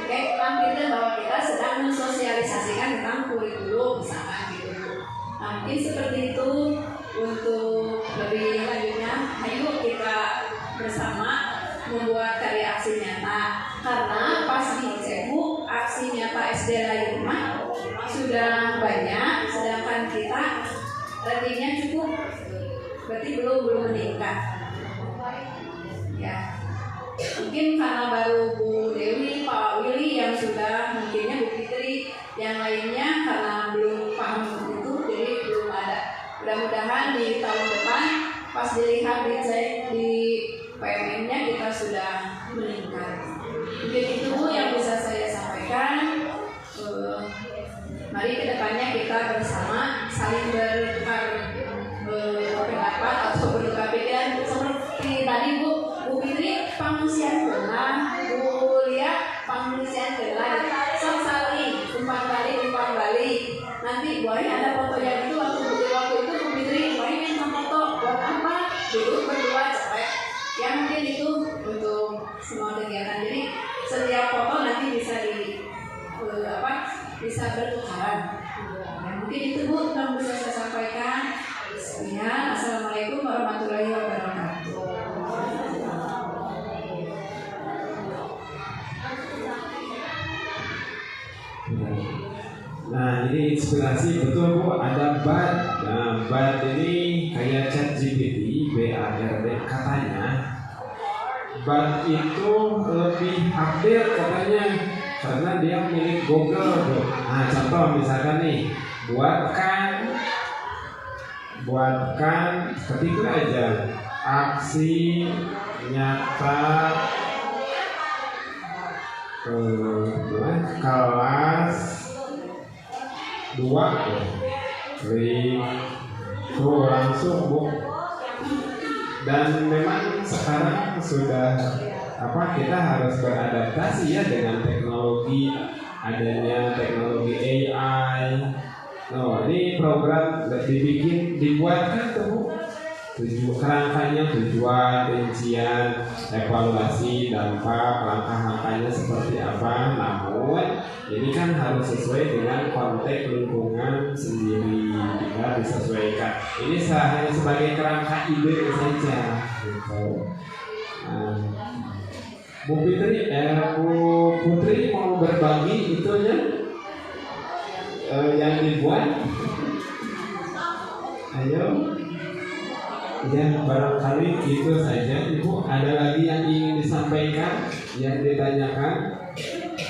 [SPEAKER 2] Kita bahwa kita sedang mensosialisasikan tentang kurikulum misalkan gitu. Nah, mungkin seperti itu. Untuk lebih lanjutnya, ayo kita bersama membuat karya aksi nyata. Karena pas di Cebu aksi nyata SD lain mah sudah banyak, sedangkan kita ratingnya cukup, berarti belum meningkat. Ya. Mungkin karena baru Bu Dewi, Pak Willy yang sudah, mungkinnya Bu Fitri, yang lainnya karena belum paham itu, jadi belum ada. Mudah-mudahan di tahun depan pas dilihat dicek di PMN-nya kita sudah meningkat. Mungkin itu Bu yang bisa saya sampaikan. Mari kedepannya kita bersama saling
[SPEAKER 1] PKK atau bertukar pikiran seperti tadi Bu Fitri pengungsian gelah, Bu Lia pengungsian gelah, saling umpan balik. Nanti boleh ada fotonya itu waktu itu Bu Fitri boleh minta foto buat apa? Duduk berdua capek. Ya mungkin itu untuk semua kegiatan. Jadi setiap foto nanti bisa bisa bertukaran. Ya, mungkin itu Bu yang bisa saya sampaikan. Ya, assalamualaikum warahmatullahi wabarakatuh.
[SPEAKER 3] Nah, ini inspirasi betul Bu, ada BAD. Nah, BAD ini kayak ChatGPT, BARD katanya. BAD itu lebih update katanya karena dia milik Google Bu. Nah, contoh misalkan nih, buatkan ketik aja aksi nyata kelas 2 klik tuh langsung Bu. Dan memang sekarang sudah kita harus beradaptasi ya dengan teknologi, adanya teknologi AI. Ini program dibuatkan tuh kerangkanya, tujuan, rincian, evaluasi, dampak, langkah-langkahnya seperti apa. Namun ini kan harus sesuai dengan konteks lingkungan sendiri, kita disesuaikan. Ini hanya sebagai kerangka ide saja gitu. Bu Putri mau berbagi itunya yang dibuat. Ayo. Ya, barangkali itu saja. Ibu ada lagi yang ingin disampaikan, yang ditanyakan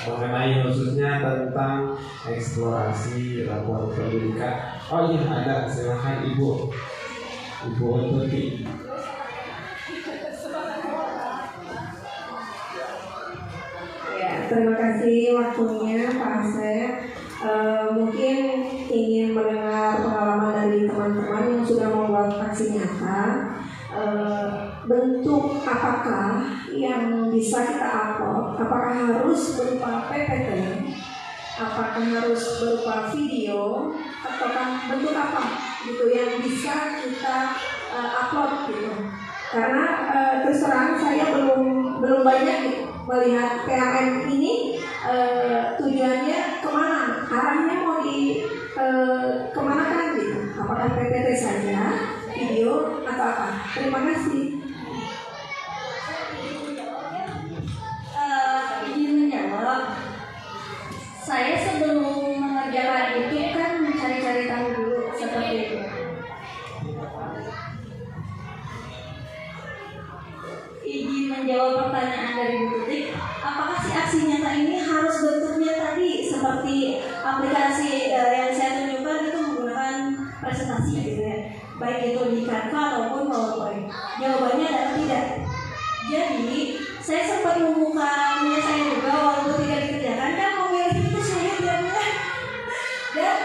[SPEAKER 3] mengenai khususnya tentang eksplorasi rapor pendidikan? Oh iya ada, silakan Ibu Tuti.
[SPEAKER 2] Ya, terima kasih waktunya Pak Asep. Mungkin ingin mendengar pengalaman dari teman-teman yang sudah membuat aksi nyata. Bentuk apakah yang bisa kita upload? Apakah harus berupa PPT? Apakah harus berupa video? Ataukah bentuk apa gitu yang bisa kita upload gitu? Karena terus terang saya belum banyak gitu melihat PAM ini tujuannya kemana, arahnya mau kemana kan gitu? Apakah PPT saja, video atau apa? Terima kasih.
[SPEAKER 5] Izin menjawab. Saya sebelum mengerjakan itu kan mencari-cari tahu dulu seperti itu. Izin menjawab pertanyaan dari Bu Tutik, apakah si aksi nyata ini harus bentuknya tadi seperti aplikasi yang saya tunjukkan itu menggunakan presentasi gitu ya, baik itu di Canva ataupun PowerPoint? Jawabannya adalah tidak. Jadi saya sempat membuka punya saya juga waktu tidak dikerjakan, kan memilih itu sulit ya. Dan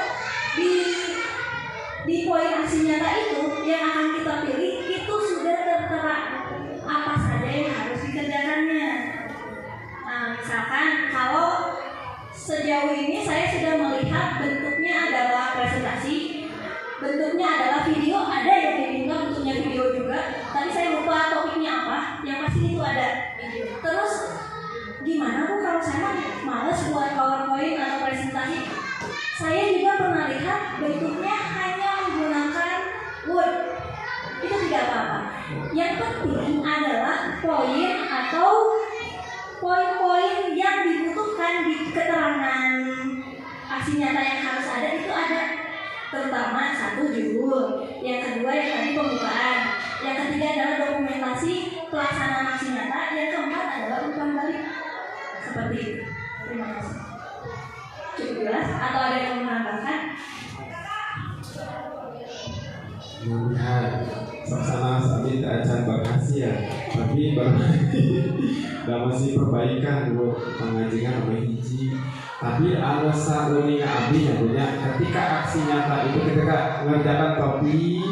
[SPEAKER 5] di poin aksi nyata itu yang akan kita pilih itu sudah tertera apa saja yang harus dikerjakannya. Nah, misalkan kalau sejauh ini saya sudah melihat bentuknya adalah presentasi, bentuknya adalah video, ada yang diminta bentuknya video juga. Tadi saya lupa topiknya apa, yang pasti itu ada video. Terus gimana Bu kalau saya males buat PowerPoint atau presentasi? Saya juga pernah lihat bentuknya hanya menggunakan Word. Itu tidak apa-apa. Yang penting adalah poin atau poin-poin yang dibutuhkan di keterangan aksi nyata yang harus ada itu ada. Terutama satu judul, yang kedua yang tadi pembukaan, yang ketiga adalah dokumentasi pelaksanaan aksi nyata, yang keempat adalah umpan balik. Seperti itu. Terima kasih. Cukup jelas atau ada yang menambahkan?
[SPEAKER 3] Melihat suasana saat ini acan bakasi ya, tapi masih perbaikan Bu pengajian sama hiji. Tapi ada sauning abdi yang punya ketika aksi nyata itu ketika mengerjakan topik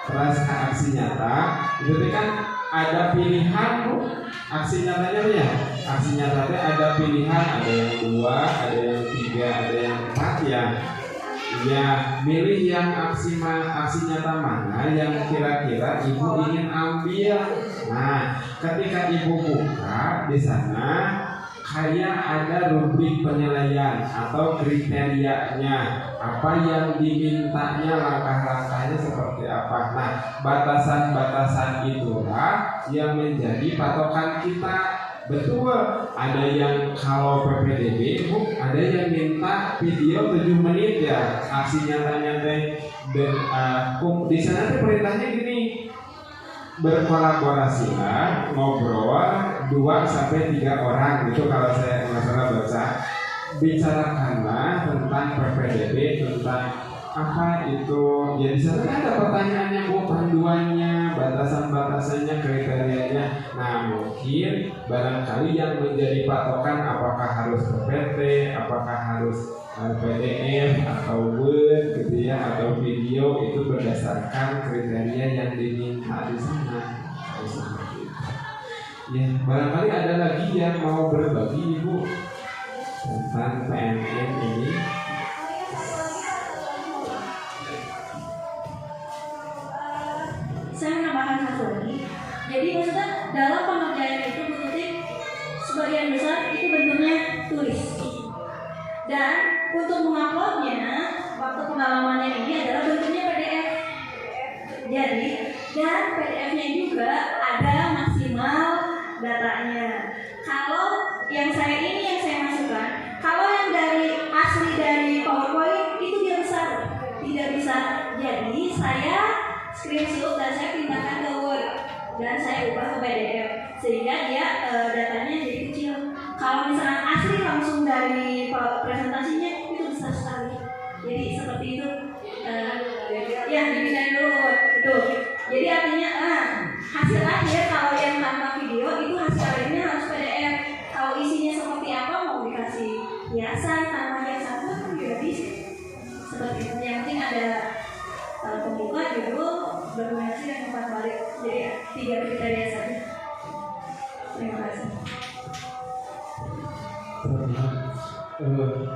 [SPEAKER 3] terus aksi nyata, itu kan ada pilihan Bu. Aksi nyatanya ya, aksi nyatanya ada pilihan, ada yang 2, ada yang 3, ada yang 4 ya. Ya, milih yang aksi nyata mana yang kira-kira ibu ingin ambil. Nah, ketika ibu buka di sana kayak ada rubrik penilaian atau kriterianya, apa yang dimintanya, langkah-langkahnya seperti apa. Nah, batasan-batasan itulah yang menjadi patokan kita. Betul, ada yang kalau PPDB Bu, ada yang minta video 7 menit ya, aksi nyatanya teh. Dan di sana tuh perintahnya gini, berkolaborasilah, ngobrol 2-3 orang gitu kalau saya nggak salah baca. Bicarakanlah tentang PPDB, tentang apa itu ya. Di sana ada pertanyaannya Bu, panduannya, batasan-batasannya, kriterianya. Nah, mungkin barangkali yang menjadi patokan apakah harus PPT, apakah harus PDF atau Word gitu ya, atau video, itu berdasarkan kriteria yang diminta di sana. Ya, barangkali ada lagi yang mau berbagi Ibu tentang PNN ini.
[SPEAKER 2] Saya menambahkan satu lagi. Jadi maksudnya dalam pengerjaan itu Bu Tuti, sebagian besar itu bentuknya tulis. Dan untuk menguploadnya, waktu pengalamannya ini adalah bentuknya PDF. Jadi dan PDF-nya juga ada maksimal datanya. Kalau yang saya masukkan, kalau yang dari asli dari PowerPoint itu dia besar, tidak bisa. Jadi saya screenshot dan saya pindahkan ke Word dan saya ubah ke PDF sehingga dia datanya jadi kecil. Kalau misalnya asli langsung dari presentasinya itu besar sekali. Jadi seperti itu. Ya dipindahin dulu Word. Betul. Jadi artinya hasil akhir kalau yang tanpa video itu hasil akhirnya harus PDF. Kalau isinya seperti apa, mau dikasih hiasan, tanpa hiasan pun juga bisa. Seperti itu. Yang penting ada pembuka, judul, dokumentasi dan umpan balik. Jadi 3 kriteria saja. Terima kasih.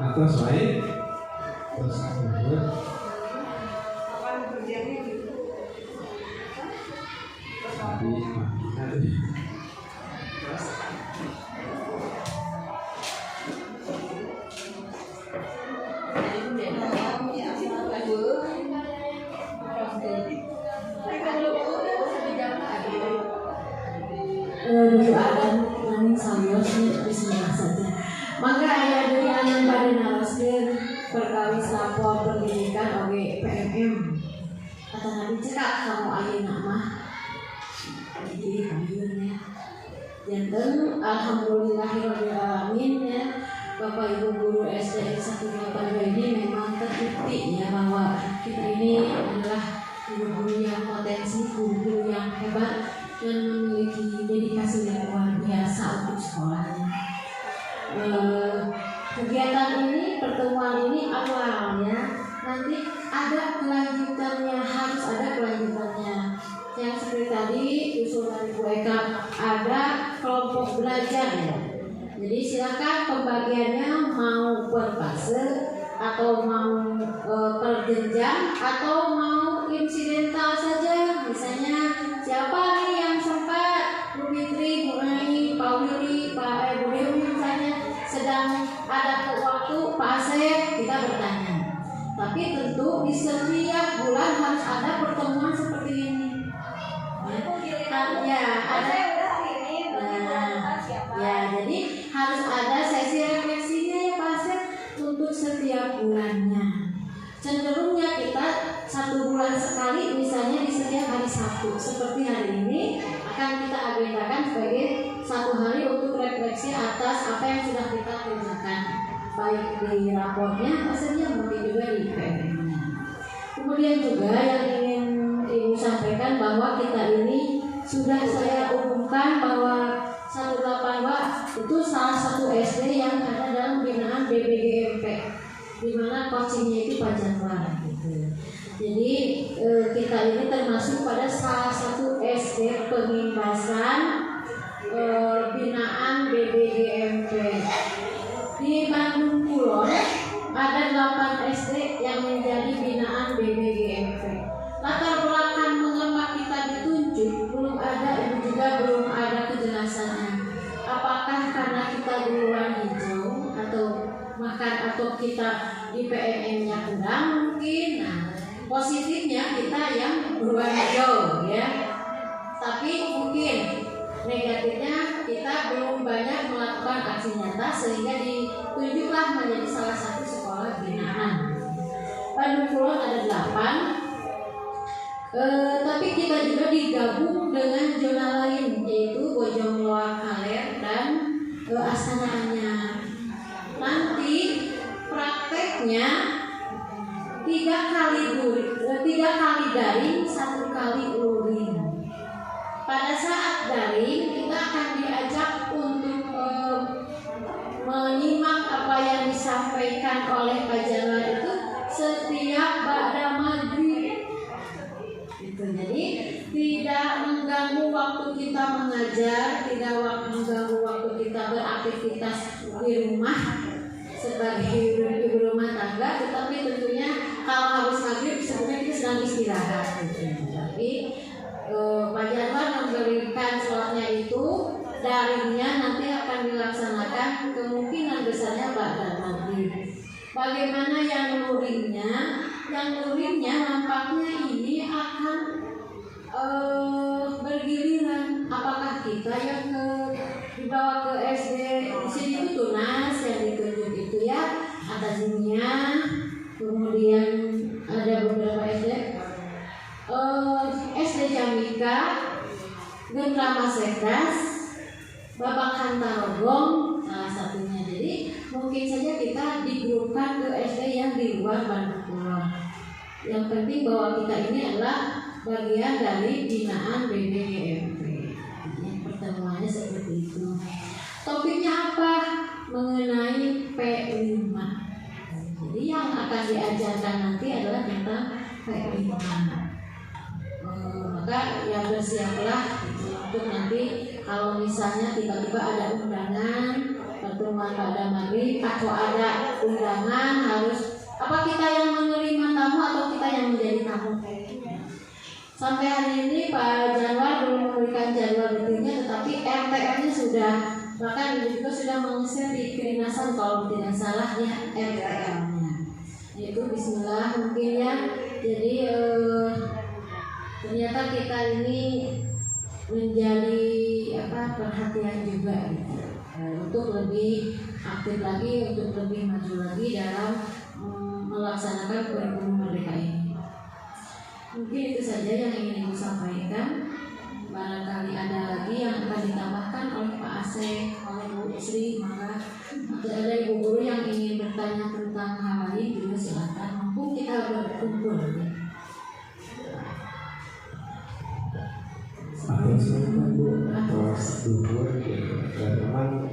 [SPEAKER 3] Atau selain terus
[SPEAKER 4] Kapan kerjanya gitu?
[SPEAKER 1] Dulu ada nanging saliosnya di sebelah saja. Maka ayah dari anak pada naraskeun perkawis lapor pendidikan oge PMM. Kata Nabi cekak kamu ayeuna mah. Jadi kayunya. Janten alhamdulillahirabbil alamin ya. Bapak Ibu guru SD 182 ini memang terbukti ya bahwa kita ini adalah guru-guru yang potensi, guru-guru yang hebat dan memiliki dedikasi yang luar biasa untuk sekolahnya. Kegiatan ini, pertemuan ini awalnya nanti ada kelanjutannya, harus ada kelanjutannya. Yang seperti tadi usulan Ibu Eka, ada kelompok belajar ya. Jadi silakan pembagiannya mau per fase atau mau terjenjang atau mau insidental saja. Misalnya siapa nih yang sempat Bu Fitri, Bu Nani, Pak Willy, Pak Bu Dewi misalnya sedang ada waktu Pak Asep, kita bertanya. Tapi tentu di setiap bulan harus ada pertemuan seperti ini. Ya, ada. Ya, jadi harus ada sesi refleksinya ya Pak Asep untuk setiap bulannya. Cenderungnya kita 1 bulan sekali, misalnya di setiap hari Sabtu. Seperti hari ini akan kita agendakan sebagai 1 hari untuk refleksi atas apa yang sudah kita kerjakan, baik di raportnya, maksudnya mungkin juga di PM-nya. Kemudian juga yang ingin Ibu sampaikan bahwa kita ini sudah saya umumkan bahwa 182 itu salah satu SD yang ada dalam binaan BBGMP. dimana coachingnya itu Pak Januar gitu. Jadi kita ini termasuk pada salah satu SD pengimbasan binaan BBGMP. Di Bandung Kulon ada 8 SD yang menjadi binaan BBGMP. Latar belakang mengapa kita ditunjuk belum ada kejelasannya. Apakah karena kita duluan hijau atau kita di PNN-nya kurang mungkin. Nah, positifnya kita yang duluan hijau ya. Tapi mungkin negatifnya kita belum banyak melakukan aksi nyata sehingga ditunjuklah menjadi salah satu sekolah binaan. Bandung Kulon ada 8. Tapi kita juga digabung dengan zona lain yaitu Bojong Loa Kaler dan Astana Anyar. Nanti prakteknya 3 kali daring, 1 kali luring. Pada saat daring kita akan diajak untuk menyimak apa yang disampaikan oleh Pak Januar itu setiap ba'da maghrib. Jadi tidak mengganggu waktu kita mengajar, tidak mengganggu waktu kita beraktivitas di rumah sebagai ibu rumah tangga, tetapi tentunya kalau harus maghrib sebenarnya kita sedang istirahat. Tapi Pak Januar memberikan slotnya itu daringnya nanti akan dilaksanakan kemungkinan besarnya ba'da maghrib. Bagaimana yang luringnya? Yang luringnya nampaknya ini akan bergiliran. Apakah kita yang dibawa ke SD di sini itu Tunas yang ditunjuk itu ya, ada Zinia, kemudian ada beberapa SD, SD Jamika, Genrama Sekdas, Babakan Tarogong salah satunya. Jadi mungkin saja kita digrupkan ke SD yang di luar Bandung Kulon. Yang penting bahwa kita ini adalah bagian dari binaan BBGMP. Jadi pertemuannya seperti itu. Topiknya apa? Mengenai P5. Jadi yang akan diajarkan nanti adalah tentang P5. Maka ya bersiaplah untuk nanti kalau misalnya tiba-tiba ada undangan pertemuan pada maghrib atau ada undangan harus apa kita yang menerima tamu atau kita yang menjadi tamu. Sampai hari ini Pak Januar belum memberikan jadwal detailnya, tetapi RTM-nya sudah, bahkan juga sudah mengusir di kedinasan kalau tidak salah ya RTM-nya. Yaitu Bismillah mungkin ya. Jadi ternyata kita ini menjadi perhatian juga gitu. Untuk lebih aktif lagi, untuk lebih maju lagi dalam melaksanakan kurikulum merdeka ini. Mungkin itu saja yang ingin Ibu sampaikan. Barangkali ada lagi yang akan ditambahkan oleh Pak Asep, oleh Bu Sri, maka ada Ibu Guru yang ingin bertanya tentang hal lain juga silakan. Mumpung kita berkumpul.
[SPEAKER 3] Atau silakan Bu, atau duhur teman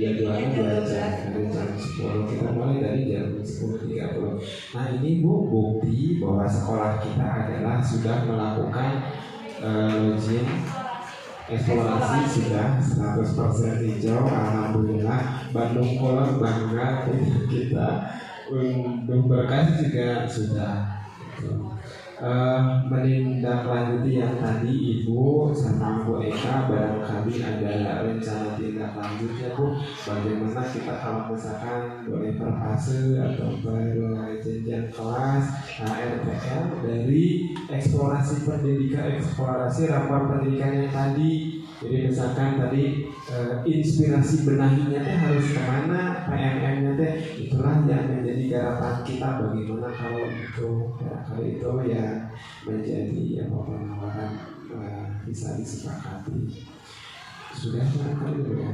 [SPEAKER 3] jadwalnya 2 jam dari jam 10 kita mulai dari jam 10.30. Nah ini Bu bukti bahwa sekolah kita adalah sudah melakukan login eksplorasi sudah 100% hijau. Alhamdulillah Bandung Kulon bangga dengan kita. Untuk berkas juga sudah menindaklanjuti yang tadi Ibu sama Bu Eka, barangkali ada rencana tindak lanjutnya Bu, bagaimana kita kalau misalkan boleh perfase atau jenjang kelas RPL dari eksplorasi pendidikan, eksplorasi rapor pendidikan yang tadi. Jadi misalkan tadi inspirasi benahinya teh harus kemana, PMM-nya teh itulah yang menjadi garapan kita. Bagaimana kalau itu ya menjadi penawaran bisa disepakati. Sudah barangkali ya.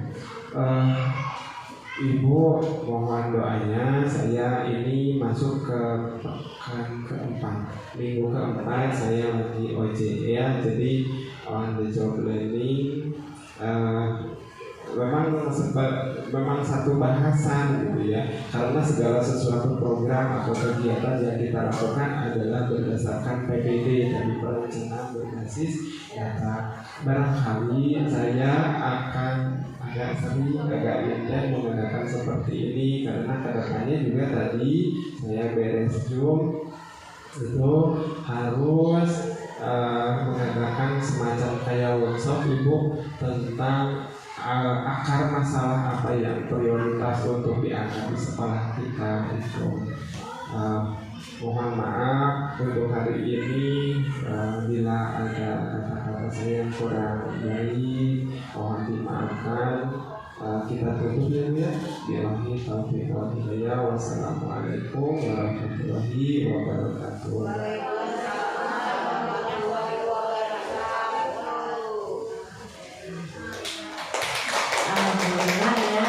[SPEAKER 3] Ibu mohon doanya, saya ini masuk ke pekan keempat, minggu keempat saya lagi OJT ya, jadi on the job learning memang satu bahasan gitu ya, karena segala sesuatu program atau kegiatan yang kita lakukan adalah berdasarkan PPD dari perencanaan berbasis data. Barangkali saya akan agak intens menggunakan seperti ini karena kedepannya juga tadi saya beres Zoom itu harus mengadakan semacam kayak workshop Ibu tentang akar masalah apa yang prioritas untuk diangkat di sekolah kita itu. Mohon maaf untuk hari ini bila ada kata-kata saya yang kurang baik, mohon dimaafkan. Kita tutup ya Bu ya. Billahi taufiq wal hidayah. Wassalamualaikum warahmatullahi wabarakatuh.
[SPEAKER 1] Alhamdulillah ya.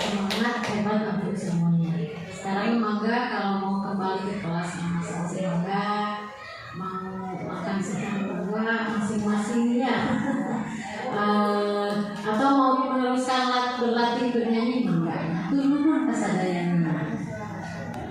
[SPEAKER 1] Semangat hebat untuk semuanya. Sekarang mangga kalau mau kembali ke kelasnya masing-masing, mangga mau makan siang berdua masing-masing ya. Atau mau meneruskan berlatih bernyanyi mangga. Itu memang kesadanya.